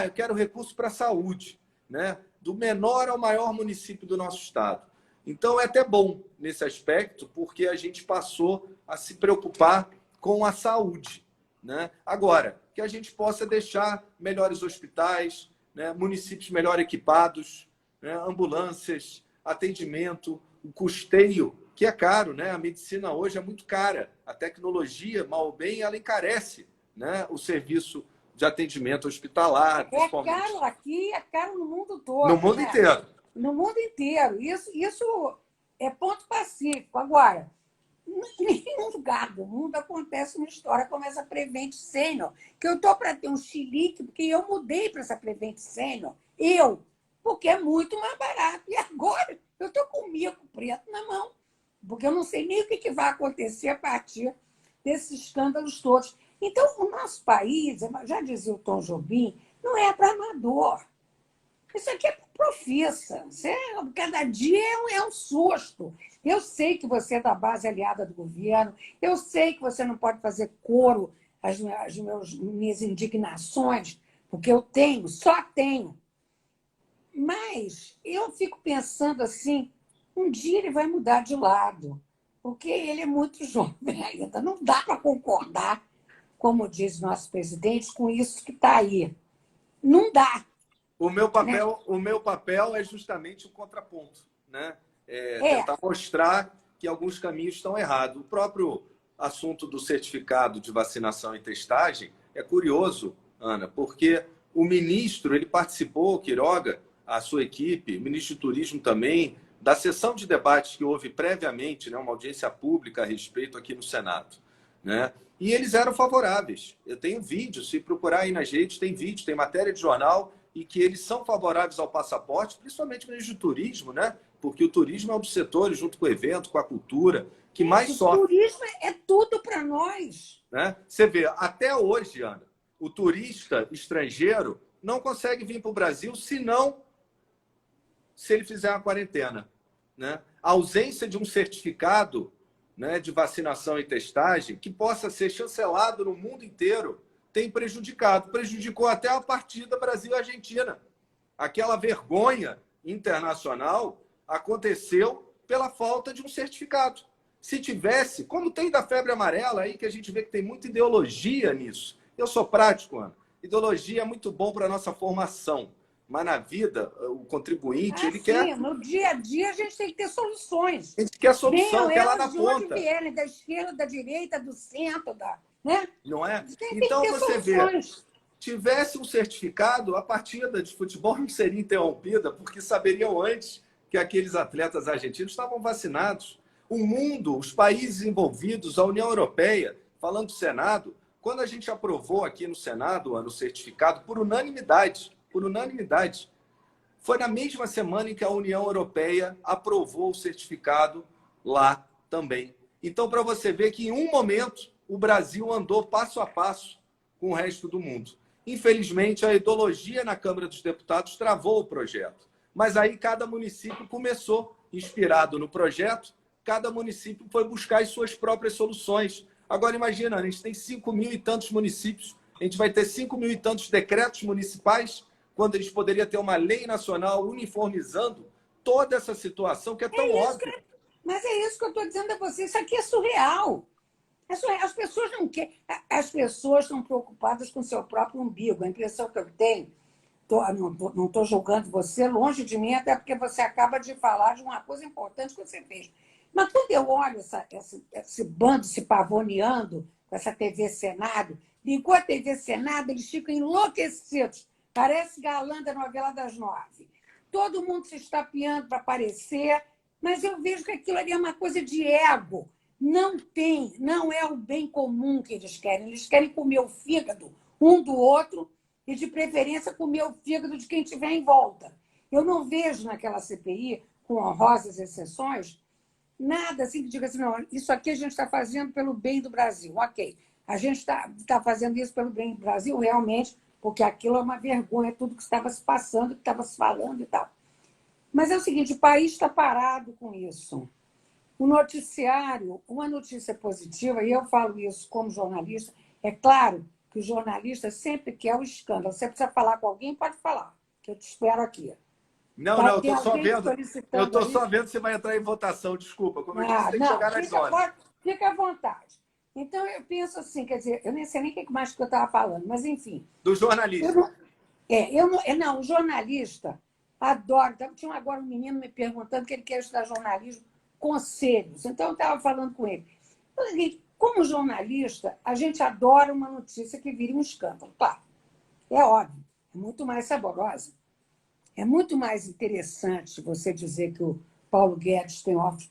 eu quero recurso para a saúde, né, do menor ao maior município do nosso estado. Então é até bom nesse aspecto, porque a gente passou a se preocupar com a saúde, né? Agora, que a gente possa deixar melhores hospitais, né, municípios melhor equipados, né, ambulâncias, atendimento, o custeio, que é caro, né? A medicina hoje é muito cara. A tecnologia, mal ou bem, ela encarece, né, o serviço de atendimento hospitalar, É principalmente caro aqui, é caro no mundo no todo, mundo né? inteiro. No mundo inteiro. Isso é ponto pacífico. Agora, em nenhum lugar do mundo acontece uma história como essa Prevent Senior, que eu estou para ter um chilique, porque eu mudei para essa Prevent Senior, porque é muito mais barato. E agora eu estou com o mico preto na mão, porque eu não sei nem o que vai acontecer a partir desses escândalos todos. Então, o nosso país, já dizia o Tom Jobim, não é para amador. Isso aqui é profissa. Cada dia é um susto. Eu sei que você é da base aliada do governo, eu sei que você não pode fazer coro minhas indignações, porque eu tenho, só tenho. Mas eu fico pensando assim, um dia ele vai mudar de lado, porque ele é muito jovem ainda. Não dá para concordar, como diz nosso presidente, com isso que está aí. Não dá, né? O meu papel é justamente o contraponto, né? É, Tentar mostrar que alguns caminhos estão errados. O próprio assunto do certificado de vacinação e testagem é curioso, Ana, porque o ministro ele participou, Quiroga, a sua equipe, o ministro de Turismo também, da sessão de debates que houve previamente, né, uma audiência pública a respeito aqui no Senado, né? E eles eram favoráveis. Eu tenho vídeo, se procurar aí nas redes, tem vídeo, tem matéria de jornal, e que eles são favoráveis ao passaporte, principalmente o ministro do turismo, né? Porque o turismo é um dos setores, junto com o evento, com a cultura, que mais o sofre, turismo é tudo para nós. né? Você vê, até hoje, Ana, o turista estrangeiro não consegue vir para o Brasil se ele fizer uma quarentena, né? A ausência de um certificado, né, de vacinação e testagem que possa ser chancelado no mundo inteiro tem prejudicado. Prejudicou até a partida Brasil-Argentina. Aquela vergonha internacional aconteceu pela falta de um certificado. Se tivesse, como tem da febre amarela aí, que a gente vê que tem muita ideologia nisso. Eu sou prático, Ana. Ideologia é muito bom para a nossa formação. Mas na vida, o contribuinte, ele quer... No dia a dia, a gente tem que ter soluções. A gente quer solução, Venham que é lá na elas de onde ponta. vierem, da esquerda, da direita, do centro, né? Não é? Tem Então, que ter você vê, soluções. tivesse um certificado, a partida de futebol não seria interrompida, porque saberiam antes que aqueles atletas argentinos estavam vacinados. O mundo, os países envolvidos, a União Europeia, falando do Senado, quando a gente aprovou aqui no Senado o certificado, por unanimidade, foi na mesma semana em que a União Europeia aprovou o certificado lá também. Então, para você ver que em um momento o Brasil andou passo a passo com o resto do mundo. Infelizmente, a ideologia na Câmara dos Deputados travou o projeto. Mas aí cada município começou, inspirado no projeto, cada município foi buscar as suas próprias soluções. Agora imagina, a gente tem 5.000 e tantos municípios, a gente vai ter 5.000 e tantos decretos municipais, quando eles poderiam ter uma lei nacional uniformizando toda essa situação que é tão óbvia. Mas é isso que eu estou dizendo a você, isso aqui é surreal. As pessoas não querem, as pessoas estão preocupadas com o seu próprio umbigo. A impressão que eu tenho, não estou julgando você, longe de mim, até porque você acaba de falar de uma coisa importante que você fez. Mas quando eu olho esse bando se pavoneando com essa TV Senado, ligou a TV Senado, eles ficam enlouquecidos. Parece galã da novela das 9. Todo mundo se estapeando para aparecer, mas eu vejo que aquilo ali é uma coisa de ego. Não é o bem comum que eles querem. Eles querem comer o fígado um do outro e, de preferência, comer o fígado de quem estiver em volta. Eu não vejo naquela CPI, com honrosas exceções, nada assim que diga assim, não, isso aqui a gente está fazendo pelo bem do Brasil. Ok, a gente está fazendo isso pelo bem do Brasil, realmente, porque aquilo é uma vergonha, tudo que estava se passando, que estava se falando e tal. Mas é o seguinte, o país está parado com isso. O noticiário, uma notícia positiva, e eu falo isso como jornalista, é claro que o jornalista sempre quer o escândalo. Você precisa falar com alguém, pode falar, que eu te espero aqui. Não, eu estou só vendo. Eu estou só vendo se vai entrar em votação, desculpa. Como eu disse, tem que chegar nas horas. Fica à vontade. Então, eu penso assim, quer dizer, eu nem sei nem o que mais que eu estava falando, mas enfim. Do jornalista. O jornalista adora. Tinha agora um menino me perguntando que ele quer estudar jornalismo, conselhos. Então, eu estava falando com ele. Como jornalista, a gente adora uma notícia que vire um escândalo. Claro, é óbvio, é muito mais saborosa. É muito mais interessante você dizer que o Paulo Guedes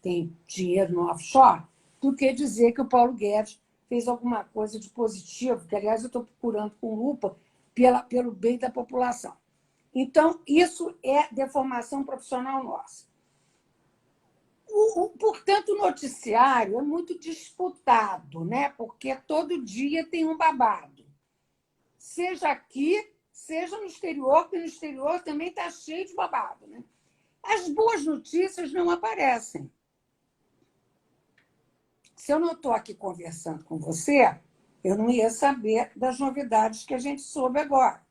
tem dinheiro no offshore do que dizer que o Paulo Guedes fez alguma coisa de positivo, que, aliás, eu estou procurando com lupa pelo bem da população. Então, isso é deformação profissional nossa. Portanto, o noticiário é muito disputado, né? Porque todo dia tem um babado. Seja aqui, seja no exterior, porque no exterior também está cheio de babado, né? As boas notícias não aparecem. Se eu não estou aqui conversando com você, eu não ia saber das novidades que a gente soube agora.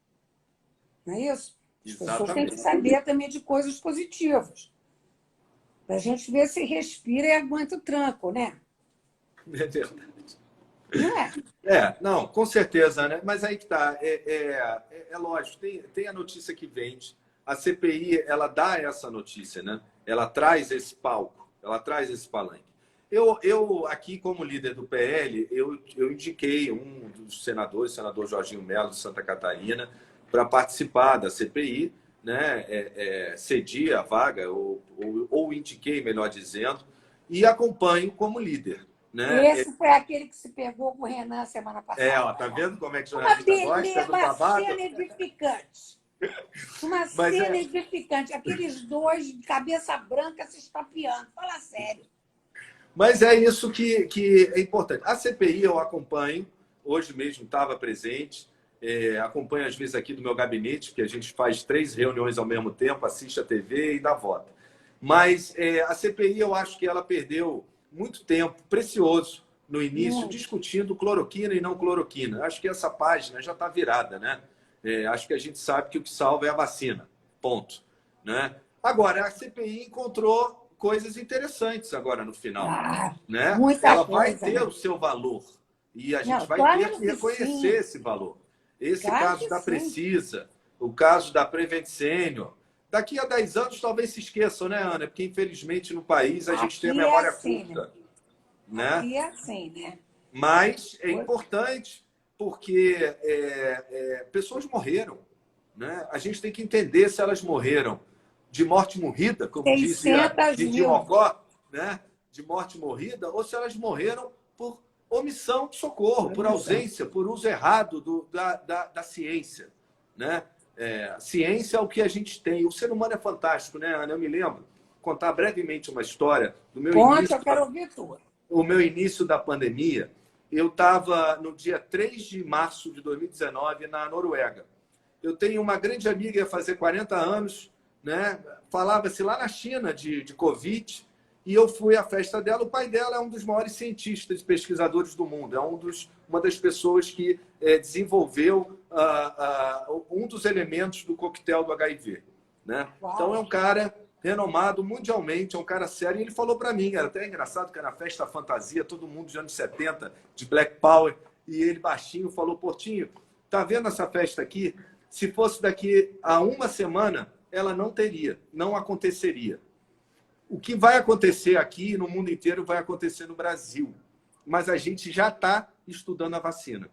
Não é isso? As pessoas têm que saber também de coisas positivas. Para a gente ver se respira e aguenta o tranco, né? É verdade. Não é? Não, com certeza, né? Mas aí que tá. É lógico, tem a notícia que vende. A CPI, ela dá essa notícia, né? Ela traz esse palco, ela traz esse palanque. Eu aqui, como líder do PL, eu indiquei um dos senadores, o senador Jorginho Melo, de Santa Catarina, para participar da CPI, né? Cedi a vaga, ou indiquei, melhor dizendo, e acompanho como líder. Né? Esse foi aquele que se pegou com o Renan semana passada. Tá vendo como é que o jornalista gosta do babado? Uma cena edificante. Uma cena edificante. Aqueles dois de cabeça branca se estapeando. Fala sério. Mas é isso que é importante. A CPI eu acompanho. Hoje mesmo estava presente. Acompanho às vezes aqui do meu gabinete, que a gente faz 3 reuniões ao mesmo tempo, assiste a TV e dá voto. Mas a CPI eu acho que ela perdeu muito tempo precioso no início, discutindo cloroquina e não cloroquina. Acho que essa página já está virada, né? Acho que a gente sabe que o que salva é a vacina. Ponto. Né? Agora, a CPI encontrou coisas interessantes agora no final. Né? Muita Ela coisa, vai ter né? o seu valor. E a gente Não, vai ter claro que reconhecer sim. esse valor. Esse Claro caso que da sim. Precisa, o caso da Prevent Senior. Daqui a 10 anos talvez se esqueçam, né, Ana? Porque, infelizmente, no país a gente tem a Aqui é memória assim, né? curta. Né? Aqui é assim, né? Mas é importante porque pessoas morreram. Né? A gente tem que entender se elas morreram de morte morrida, como dizia 600 Didi mil. Mocó, né? De morte morrida, ou se elas morreram por omissão de socorro, por ausência, por uso errado da ciência. Né? A ciência é o que a gente tem. O ser humano é fantástico, né, Ana? Eu me lembro, contar brevemente uma história do meu Conte, início eu quero ouvir tudo. o meu início da pandemia, eu estava no dia 3 de março de 2019 na Noruega. Eu tenho uma grande amiga, ia fazer 40 anos, né? Falava-se lá na China de Covid, e eu fui à festa dela. O pai dela é um dos maiores cientistas e pesquisadores do mundo, é uma das pessoas que desenvolveu um dos elementos do coquetel do HIV. Né? Então, é um cara renomado mundialmente, é um cara sério, e ele falou para mim, era até engraçado, que era na festa fantasia, todo mundo de anos 70, de Black Power, e ele baixinho falou: Portinho, tá vendo essa festa aqui? Se fosse daqui a uma semana, ela não aconteceria. O que vai acontecer aqui no mundo inteiro vai acontecer no Brasil, mas a gente já está estudando a vacina.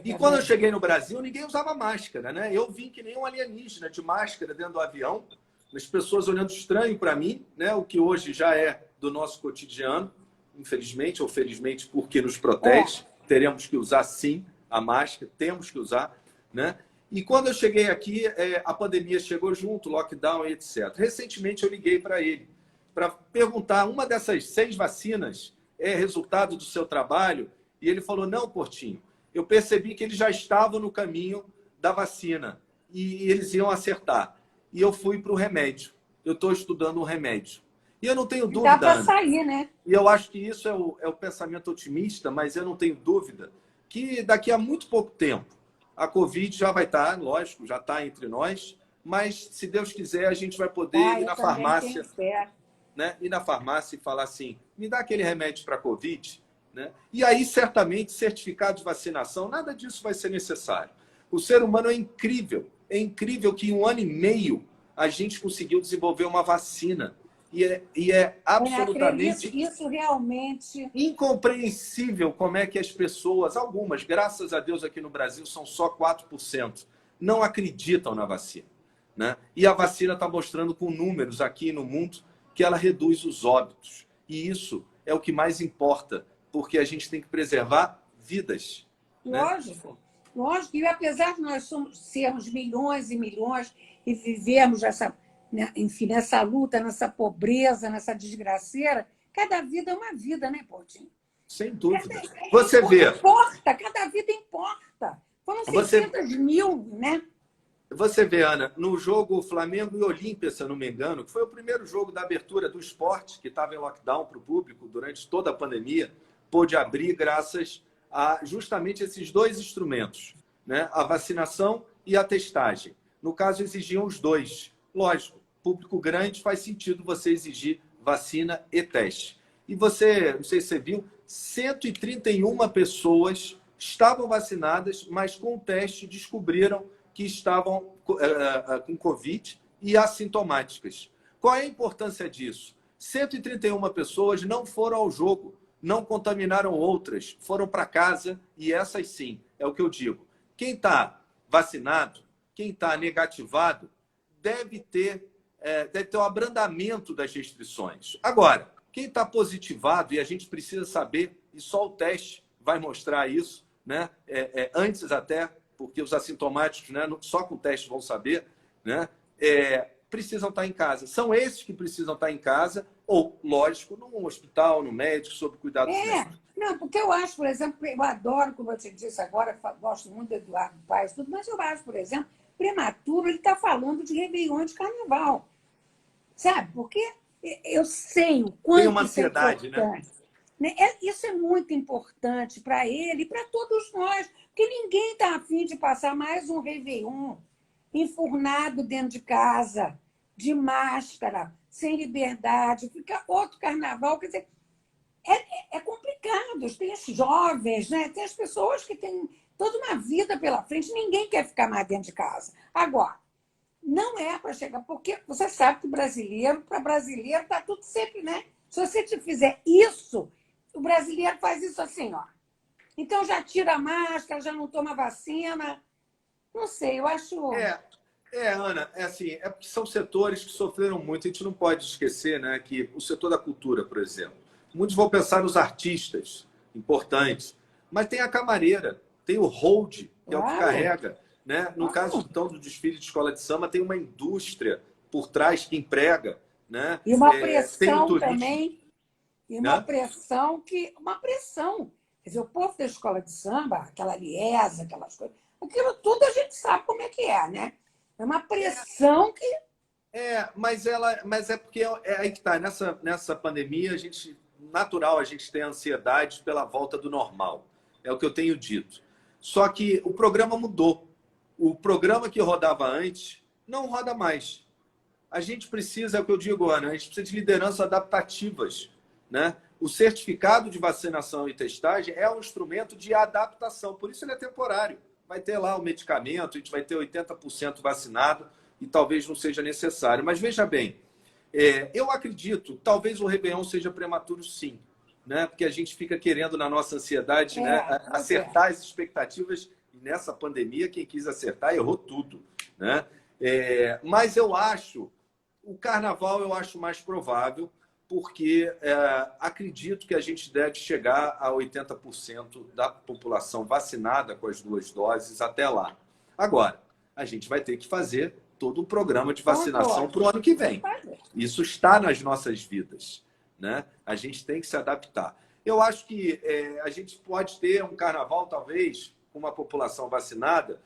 E quando eu cheguei no Brasil, ninguém usava máscara, né? Eu vim que nem um alienígena de máscara dentro do avião, as pessoas olhando estranho para mim, né? O que hoje já é do nosso cotidiano, infelizmente ou felizmente, porque nos protege. Teremos que usar, sim, a máscara, temos que usar. Né? E quando eu cheguei aqui, a pandemia chegou junto, lockdown e etc. Recentemente eu liguei para ele, para perguntar, uma dessas 6 vacinas é resultado do seu trabalho? E ele falou: não, Portinho, eu percebi que eles já estavam no caminho da vacina e eles iam acertar. E eu fui para o remédio. Eu estou estudando o remédio. E eu não tenho dúvida, dá para Ana, sair, né? e eu acho que isso é o pensamento otimista, mas eu não tenho dúvida que daqui a muito pouco tempo a Covid já vai estar, lógico, já está entre nós, mas se Deus quiser a gente vai poder ir na farmácia, né? Ir na farmácia e falar assim: me dá aquele remédio para a Covid. Né? E aí, certamente, certificado de vacinação, nada disso vai ser necessário. O ser humano é incrível que em 1 ano e meio a gente conseguiu desenvolver uma vacina. E é absolutamente isso realmente incompreensível como é que as pessoas, algumas, graças a Deus aqui no Brasil, são só 4%, não acreditam na vacina. Né? E a vacina está mostrando com números aqui no mundo que ela reduz os óbitos. E isso é o que mais importa, porque a gente tem que preservar vidas. Lógico, né? Lógico. E apesar de nós sermos milhões e milhões e vivermos enfim, nessa luta, nessa pobreza, nessa desgraceira, cada vida é uma vida, né, Portinho? Sem dúvida. Você vê. Importa, cada vida importa. Foram 600 mil, né? Você vê, Ana, no jogo Flamengo e Olímpia, se eu não me engano, que foi o primeiro jogo da abertura do esporte, que estava em lockdown para o público durante toda a pandemia, pôde abrir graças a justamente esses 2 instrumentos, né? A vacinação e a testagem. No caso, exigiam os 2. Lógico, público grande, faz sentido você exigir vacina e teste. E você, não sei se você viu, 131 pessoas estavam vacinadas, mas com o teste descobriram que estavam com Covid e assintomáticas. Qual é a importância disso? 131 pessoas não foram ao jogo, não contaminaram outras, foram para casa, e essas sim, é o que eu digo. Quem está vacinado, quem está negativado, deve ter um abrandamento das restrições. Agora, quem está positivado, e a gente precisa saber, e só o teste vai mostrar isso, né? Antes até, porque os assintomáticos, né, só com o teste vão saber, né? Precisam estar em casa. São esses que precisam estar em casa, ou, lógico, num hospital, no médico, sob cuidado médico. Não, porque eu acho, por exemplo, eu adoro, como eu te disse agora, gosto muito do Eduardo Paes, tudo, mas eu acho, por exemplo, prematuro, ele está falando de Réveillon, de Carnaval. Sabe? Porque eu sei o quanto tem uma ansiedade, isso é importante. Né? Né? Isso é muito importante para ele e para todos nós, porque ninguém está afim de passar mais um Réveillon enfurnado dentro de casa, de máscara, sem liberdade, fica outro carnaval. Quer dizer, é complicado. Tem os jovens, né? Tem as pessoas que têm toda uma vida pela frente, ninguém quer ficar mais dentro de casa. Agora, não é para chegar, porque você sabe que o brasileiro, para brasileiro, está tudo sempre, né? Se você te fizer isso, o brasileiro faz isso assim, ó. Então já tira a máscara, já não toma vacina. Não sei, eu acho. Ana, é assim, é porque são setores que sofreram muito. A gente não pode esquecer, né, que o setor da cultura, por exemplo, muitos vão pensar nos artistas importantes, mas tem a camareira, tem o hold, que é o que Claro, carrega, né? No caso, claro. então, do desfile de escola de samba, tem uma indústria por trás que emprega, né? E uma Tem o pressão turismo, também, e uma né? pressão que. Uma pressão. Quer dizer, o povo da escola de samba, aquela liesa, aquelas coisas, aquilo tudo a gente sabe como é que é, né? É uma pressão que. Mas é porque é aí que tá. Nessa pandemia, natural a gente tem ansiedade pela volta do normal. É o que eu tenho dito. Só que o programa mudou. O programa que rodava antes não roda mais. A gente precisa, é o que eu digo, Ana, a gente precisa de lideranças adaptativas, né? O certificado de vacinação e testagem é um instrumento de adaptação, por isso ele é temporário. Vai ter lá o medicamento, a gente vai ter 80% vacinado e talvez não seja necessário. Mas veja bem, eu acredito, talvez o Réveillon seja prematuro sim, né? Porque a gente fica querendo, na nossa ansiedade, né, Pois é. acertar as expectativas. E nessa pandemia, quem quis acertar errou tudo, né? Mas eu acho, o carnaval eu acho mais provável, porque acredito que a gente deve chegar a 80% da população vacinada com as 2 doses até lá. Agora, a gente vai ter que fazer todo o programa de vacinação para o ano que vem. Isso está nas nossas vidas, né? A gente tem que se adaptar. Eu acho que a gente pode ter um carnaval, talvez, com uma população vacinada,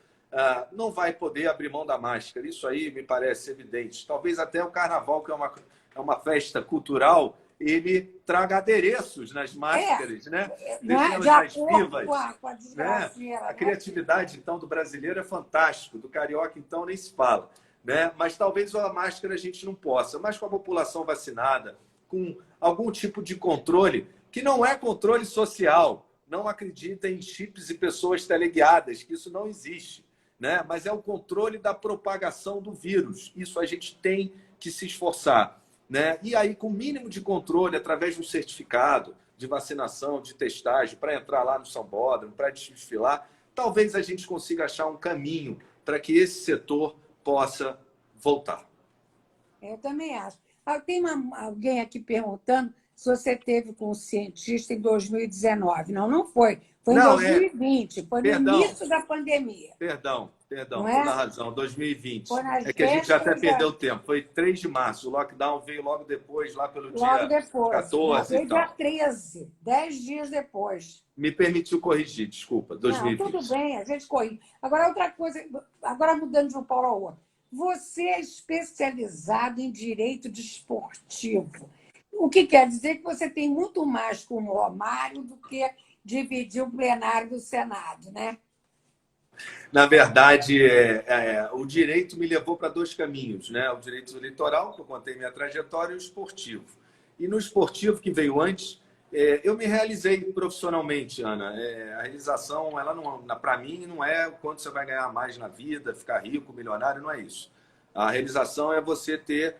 não vai poder abrir mão da máscara. Isso aí me parece evidente. Talvez até o carnaval, que é uma festa cultural, ele traga adereços nas máscaras, né? Não é? Deixemos De nas acordo vivas, com a né? desgraceira, A né? criatividade, então, do brasileiro é fantástico, do carioca, então, nem se fala, né? Mas talvez a máscara a gente não possa. Mas com a população vacinada, com algum tipo de controle, que não é controle social, não acredita em chips e pessoas teleguiadas, que isso não existe, né? Mas é o controle da propagação do vírus. Isso a gente tem que se esforçar, né? E aí, com o mínimo de controle, através de um certificado de vacinação, de testagem, para entrar lá no Sambódromo, para desfilar, talvez a gente consiga achar um caminho para que esse setor possa voltar. Eu também acho. Tem alguém aqui perguntando se você teve com o cientista em 2019. Não, não foi. Foi em Não, 2020, foi no perdão, início da pandemia, perdão, não toda a é? razão, Foi 2020. É nas que a gente já até vésperas perdeu tempo. Foi 3 de março, o lockdown veio logo depois, lá pelo logo dia depois. Não, 14 e foi dia tal. 13, 10 dias depois. Me permitiu corrigir, desculpa, Não, tudo 2020. bem, a gente corre. Agora, outra coisa, agora mudando de um polo ao outro. Você é especializado em direito desportivo. O que quer dizer que você tem muito mais com o Romário do que dividir o plenário do Senado, né? Na verdade, o direito me levou para 2 caminhos, né? O direito eleitoral, que eu contei minha trajetória, e o esportivo. E no esportivo, que veio antes, eu me realizei profissionalmente, Ana. A realização, ela não, para mim, não é quanto você vai ganhar mais na vida, ficar rico, milionário, não é isso. A realização é você ter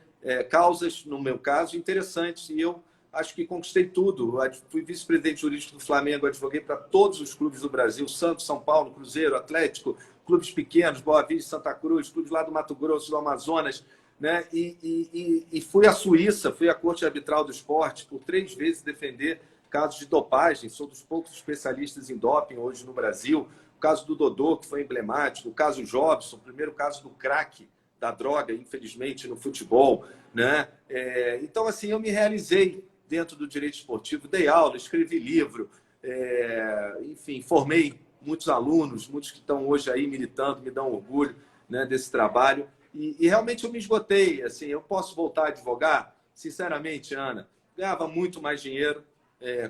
causas, no meu caso, interessantes. E eu acho que conquistei tudo. Fui vice-presidente jurídico do Flamengo, advoguei para todos os clubes do Brasil, Santos, São Paulo, Cruzeiro, Atlético, clubes pequenos, Boa Vista, Santa Cruz, clubes lá do Mato Grosso, do Amazonas, né? E fui à Suíça, fui à Corte Arbitral do Esporte por 3 vezes defender casos de dopagem. Sou dos poucos especialistas em doping hoje no Brasil. O caso do Dodô, que foi emblemático, o caso Jobson, o primeiro caso do crack, da droga, infelizmente, no futebol, né? Então, assim, eu me realizei dentro do direito esportivo, dei aula, escrevi livro, enfim, formei muitos alunos, muitos que estão hoje aí militando, me dão orgulho, né, desse trabalho. E realmente eu me esgotei. Assim, eu posso voltar a advogar? Sinceramente, Ana, ganhava muito mais dinheiro,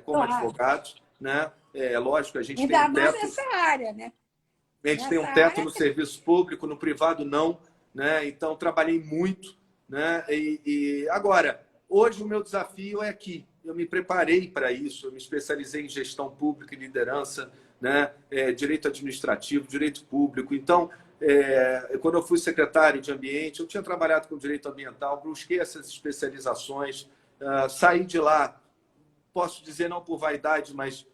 como Claro. advogado, né? Lógico, a gente tem Ainda um mais teto. nessa área, né? A gente tem um Nessa teto área no serviço público, no privado não, né? Então trabalhei muito, né? E agora, hoje o meu desafio é aqui. Eu me preparei para isso, eu me especializei em gestão pública e liderança, né? Direito administrativo, direito público. Então, quando eu fui secretário de ambiente, eu tinha trabalhado com direito ambiental, busquei essas especializações, saí de lá, posso dizer não por vaidade, mas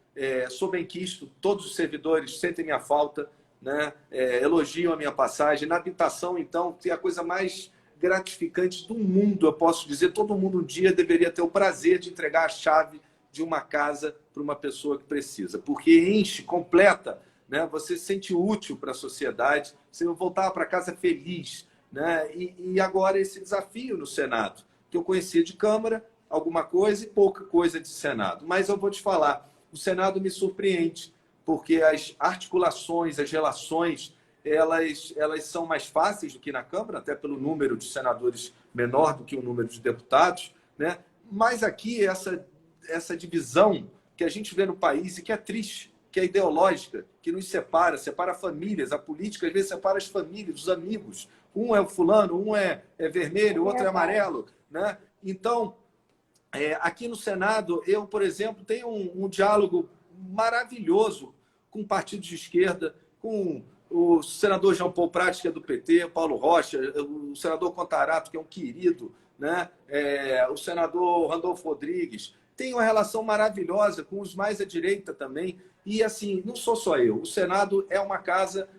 sou benquisto, todos os servidores sentem minha falta, né? Elogiam a minha passagem. Na habitação, então, tem a coisa mais gratificante do mundo, eu posso dizer. Todo mundo um dia deveria ter o prazer de entregar a chave de uma casa para uma pessoa que precisa, porque enche, completa, né? Você se sente útil para a sociedade, você voltar para casa feliz, né? E agora esse desafio no Senado, que eu conhecia de Câmara, alguma coisa e pouca coisa de Senado. Mas eu vou te falar, o Senado me surpreende, porque as articulações, as relações, elas são mais fáceis do que na Câmara, até pelo número de senadores menor do que o número de deputados, né? Mas aqui essa divisão que a gente vê no país e que é triste, que é ideológica, que nos separa famílias, a política às vezes separa as famílias, os amigos. Um é o fulano, um é vermelho, o outro é amarelo, né? Então, aqui no Senado, eu, por exemplo, tenho um diálogo maravilhoso com partidos de esquerda, com o senador João Paulo Prates, que é do PT, Paulo Rocha, o senador Contarato, que é um querido, né? O senador Randolfo Rodrigues. Tenho uma relação maravilhosa com os mais à direita também. E, assim, não sou só eu. O Senado é uma casa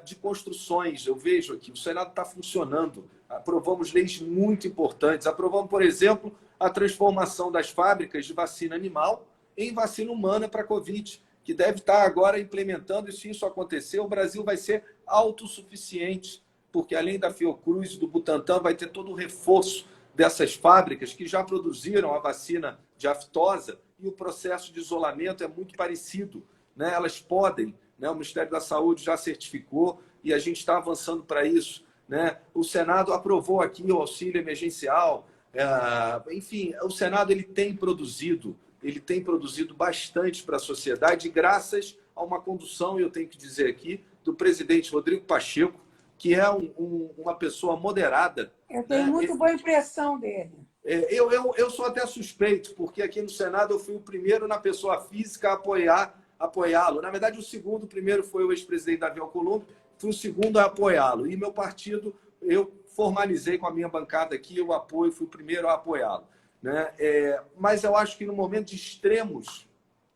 de construções. Eu vejo aqui, o Senado está funcionando. Aprovamos leis muito importantes. Aprovamos, por exemplo, a transformação das fábricas de vacina animal em vacina humana para a Covid, que deve estar agora implementando, e se isso acontecer, o Brasil vai ser autossuficiente, porque além da Fiocruz e do Butantan, vai ter todo o reforço dessas fábricas que já produziram a vacina de aftosa, e o processo de isolamento é muito parecido, né? Elas podem, né? O Ministério da Saúde já certificou e a gente está avançando para isso, né? O Senado aprovou aqui o auxílio emergencial. Enfim, o Senado ele tem produzido bastante para a sociedade, graças a uma condução, eu tenho que dizer aqui, do presidente Rodrigo Pacheco, que é uma pessoa moderada. eu tenho muito boa impressão dele. Eu sou até suspeito, porque aqui no Senado eu fui o primeiro na pessoa física a apoiá-lo. Na verdade, o primeiro foi o ex-presidente Davi Alcolumbre, fui o segundo a apoiá-lo. E meu partido, eu formalizei com a minha bancada aqui o apoio, fui o primeiro a apoiá-lo, né? Mas eu acho que no momento de extremos,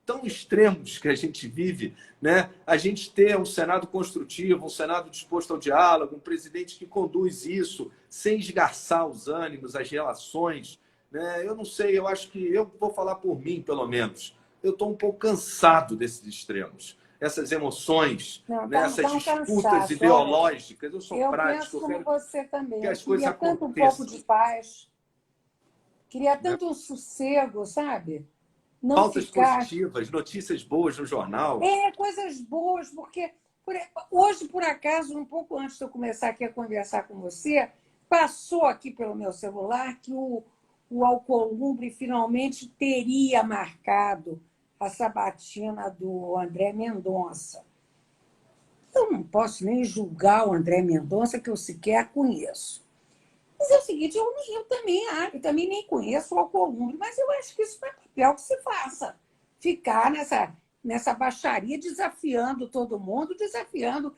tão extremos que a gente vive, né? A gente ter um Senado construtivo, um Senado disposto ao diálogo, um presidente que conduz isso sem esgarçar os ânimos, as relações, né? Eu não sei, eu acho que eu vou falar por mim, pelo menos. Eu estou um pouco cansado desses extremos, essas emoções, Não, né? Essas disputas cansaço. ideológicas. Eu sou Eu prático, penso como você também. que Eu as coisas queria tanto um pouco aconteçam. de paz, queria Né? tanto um sossego, sabe? Não Pautas ficar. positivas, notícias boas no jornal. Coisas boas, porque hoje, por acaso, um pouco antes de eu começar aqui a conversar com você, passou aqui pelo meu celular que o Alcolumbre finalmente teria marcado a sabatina do André Mendonça. Eu não posso nem julgar o André Mendonça, que eu sequer conheço. Mas é o seguinte, eu também nem conheço o Alcolumbre, mas eu acho que isso não é papel que se faça. Ficar nessa baixaria desafiando todo mundo, desafiando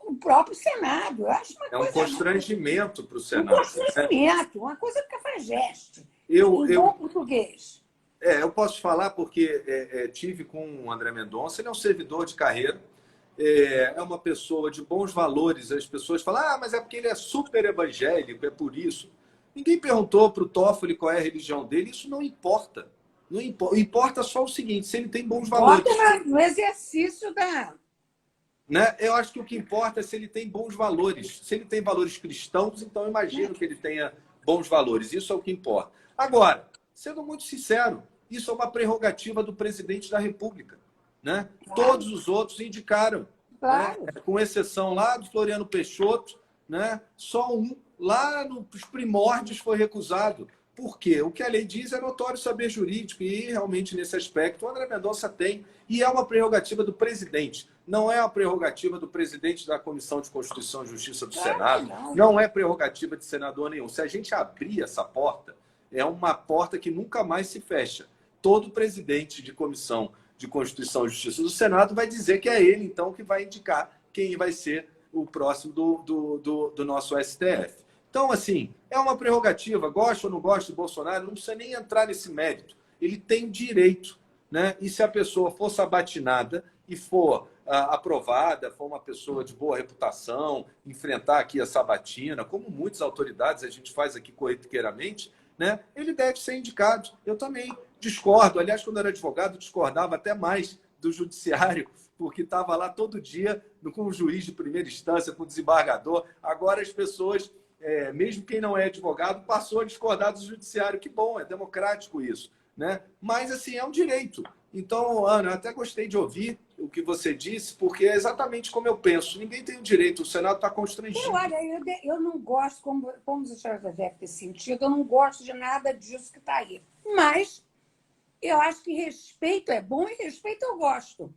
o próprio Senado. Eu acho uma É um coisa... constrangimento para o Um Senado. constrangimento, uma coisa cafajeste, Eu, em bom português. eu posso falar porque tive com o André Mendonça, ele é um servidor de carreira, é uma pessoa de bons valores. As pessoas falam, mas é porque ele é super evangélico, é por isso. Ninguém perguntou para o Toffoli qual é a religião dele, isso não importa. Não importa. Importa só o seguinte, se ele tem bons valores. Bota no exercício da... Né? Eu acho que o que importa é se ele tem bons valores. Se ele tem valores cristãos, então eu imagino que ele tenha bons valores. Isso é o que importa. Agora, sendo muito sincero, isso é uma prerrogativa do presidente da República. Né? Claro. Todos os outros indicaram. Claro. Né? Com exceção lá do Floriano Peixoto, né? Só um, lá nos primórdios, foi recusado. Por quê? O que a lei diz é notório saber jurídico e realmente nesse aspecto o André Mendonça tem e é uma prerrogativa do presidente. Não é a prerrogativa do presidente da Comissão de Constituição e Justiça do Claro que Senado. não. Não é prerrogativa de senador nenhum. Se a gente abrir essa porta, é uma porta que nunca mais se fecha. Todo presidente de Comissão de Constituição e Justiça do Senado vai dizer que é ele, então, que vai indicar quem vai ser o próximo do nosso STF. Então, assim, é uma prerrogativa. Gosta ou não gosta do Bolsonaro, não precisa nem entrar nesse mérito. Ele tem o direito, né? E se a pessoa for sabatinada e for aprovada, for uma pessoa de boa reputação, enfrentar aqui a sabatina, como muitas autoridades a gente faz aqui corriqueiramente, né? Ele deve ser indicado. Eu também discordo. Aliás, quando eu era advogado, discordava até mais do judiciário, porque estava lá todo dia com o juiz de primeira instância, com o desembargador. Agora as pessoas, mesmo quem não é advogado, passou a discordar do judiciário. Que bom, é democrático isso, né? Mas, assim, é um direito. Então, Ana, eu até gostei de ouvir o que você disse, porque é exatamente como eu penso. Ninguém tem o direito, o Senado está constrangido. Olha, eu não gosto, como você já deve ter sentido, eu não gosto de nada disso que está aí. Mas eu acho que respeito é bom e respeito eu gosto.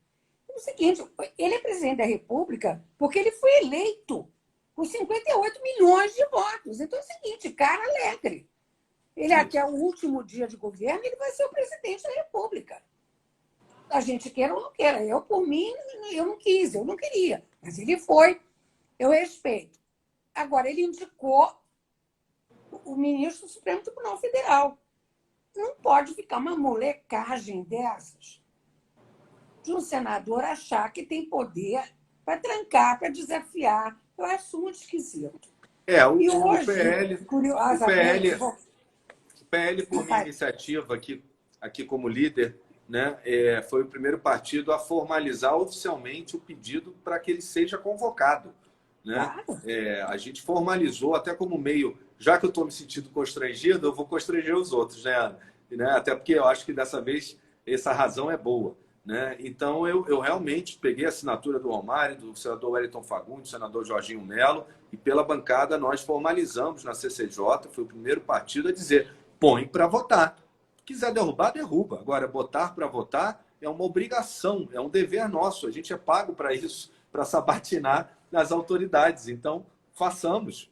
É o seguinte, ele é presidente da República porque ele foi eleito com 58 milhões de votos. Então é o seguinte, cara alegre. Ele até o último dia de governo, ele vai ser o presidente da República. A gente queira ou não queira. Eu, por mim, eu não quis, eu não queria. Mas ele foi, eu respeito. Agora, ele indicou o ministro do Supremo Tribunal Federal. Não pode ficar uma molecagem dessas de um senador achar que tem poder para trancar, para desafiar. Eu acho muito esquisito. E hoje, curiosamente... O PL, por minha iniciativa aqui como líder, né, foi o primeiro partido a formalizar oficialmente o pedido para que ele seja convocado. Né? Claro. A gente formalizou até como meio, já que eu estou me sentindo constrangido, eu vou constranger os outros, né, Ana? Né? Até porque eu acho que dessa vez essa razão é boa. Né? Então, eu realmente peguei a assinatura do Romário, do senador Wellington Fagundes, do senador Jorginho Melo, e pela bancada nós formalizamos na CCJ, foi o primeiro partido a dizer, põe para votar. Se quiser derrubar, derruba. Agora, botar para votar é uma obrigação, é um dever nosso, a gente é pago para isso, para sabatinar as autoridades. Então, façamos.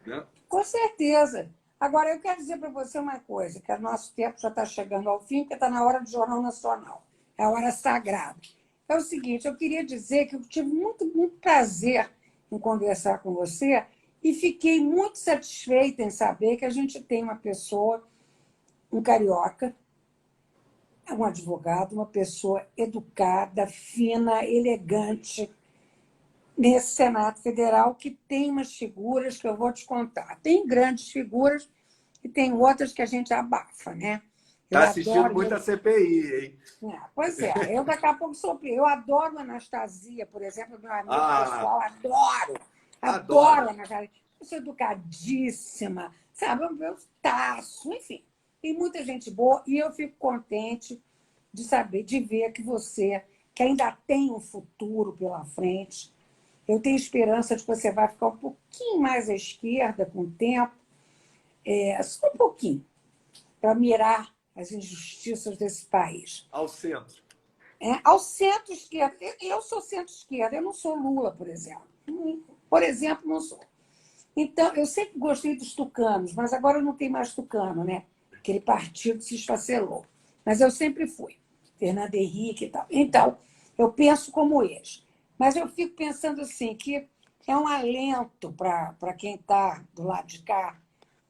Né? Com certeza. Agora, eu quero dizer para você uma coisa, que o nosso tempo já está chegando ao fim, porque está na hora do Jornal Nacional. É a hora sagrada. É o seguinte, eu queria dizer que eu tive muito prazer em conversar com você e fiquei muito satisfeita em saber que a gente tem uma pessoa, um carioca, um advogado, uma pessoa educada, fina, elegante, nesse Senado Federal, que tem umas figuras que eu vou te contar. Tem grandes figuras e tem outras que a gente abafa, né? Está assistindo muita CPI, hein? Pois é, eu daqui a pouco sou. Eu adoro a Anastasia, por exemplo, meu amigo pessoal, adoro a Anastasia. Pessoa educadíssima, sabe? Eu taço, enfim. Tem muita gente boa e eu fico contente de saber, de ver que você, que ainda tem um futuro pela frente, eu tenho esperança de que você vai ficar um pouquinho mais à esquerda com o tempo, só um pouquinho, para mirar as injustiças desse país. Ao centro. Ao centro-esquerda. Eu sou centro-esquerda, eu não sou Lula, por exemplo. Por exemplo, não sou. Então, eu sempre gostei dos tucanos, mas agora não tem mais tucano, né? Aquele partido se esfacelou. Mas eu sempre fui. Fernando Henrique e tal. Então, eu penso como eles. Mas eu fico pensando assim, que é um alento para quem está do lado de cá,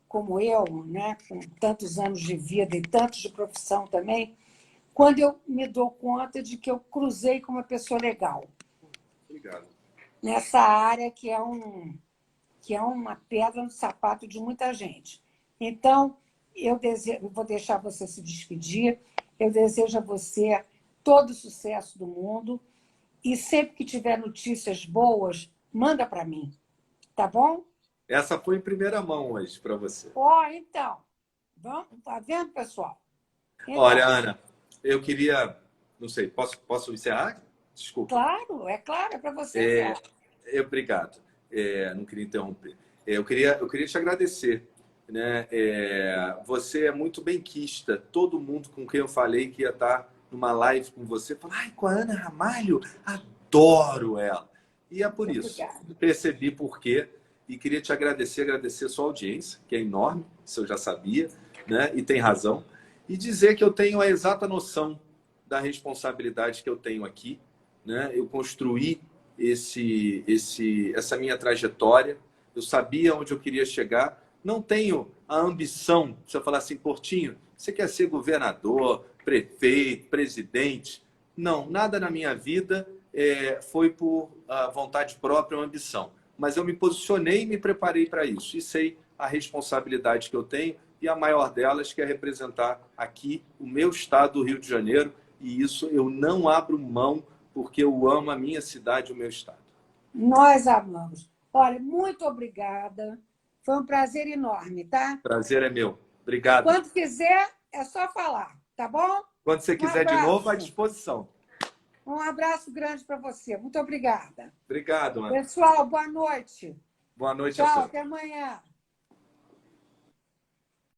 como eu, né, com tantos anos de vida e tantos de profissão também, quando eu me dou conta de que eu cruzei com uma pessoa legal. Obrigado. Nessa área que é uma pedra no sapato de muita gente. Então, eu vou deixar você se despedir, eu desejo a você todo o sucesso do mundo e sempre que tiver notícias boas, manda para mim, tá bom? Essa foi em primeira mão hoje para você. Então. Tá vendo, pessoal? Então, olha, Ana, eu queria... Não sei, posso encerrar? Desculpa. Claro, é para você. Obrigado. Não queria interromper. Eu queria te agradecer né? Você é muito benquista. Todo mundo com quem eu falei que ia estar numa live com você, fala, ai, com a Ana Ramalho, adoro ela. E é por isso. Obrigada. Percebi por quê. E queria te agradecer a sua audiência, que é enorme, isso eu já sabia, né? E tem razão. E dizer que eu tenho a exata noção da responsabilidade que eu tenho aqui, né? Eu construí essa minha trajetória, eu sabia onde eu queria chegar, não tenho a ambição, se eu falar assim, Portinho, você quer ser governador, prefeito, presidente? Não, nada na minha vida foi por vontade própria ou ambição. Mas eu me posicionei e me preparei para isso. E sei a responsabilidade que eu tenho e a maior delas que é representar aqui o meu estado do Rio de Janeiro. E isso eu não abro mão porque eu amo a minha cidade e o meu estado. Nós amamos. Olha, muito obrigada. Foi um prazer enorme, tá? Prazer é meu. Obrigado. Quando quiser, é só falar, tá bom? Quando você quiser de novo, à disposição. Um abraço grande para você. Muito obrigada. Obrigado, Ana. Pessoal, boa noite. Boa noite Tchau, a todos. até amanhã.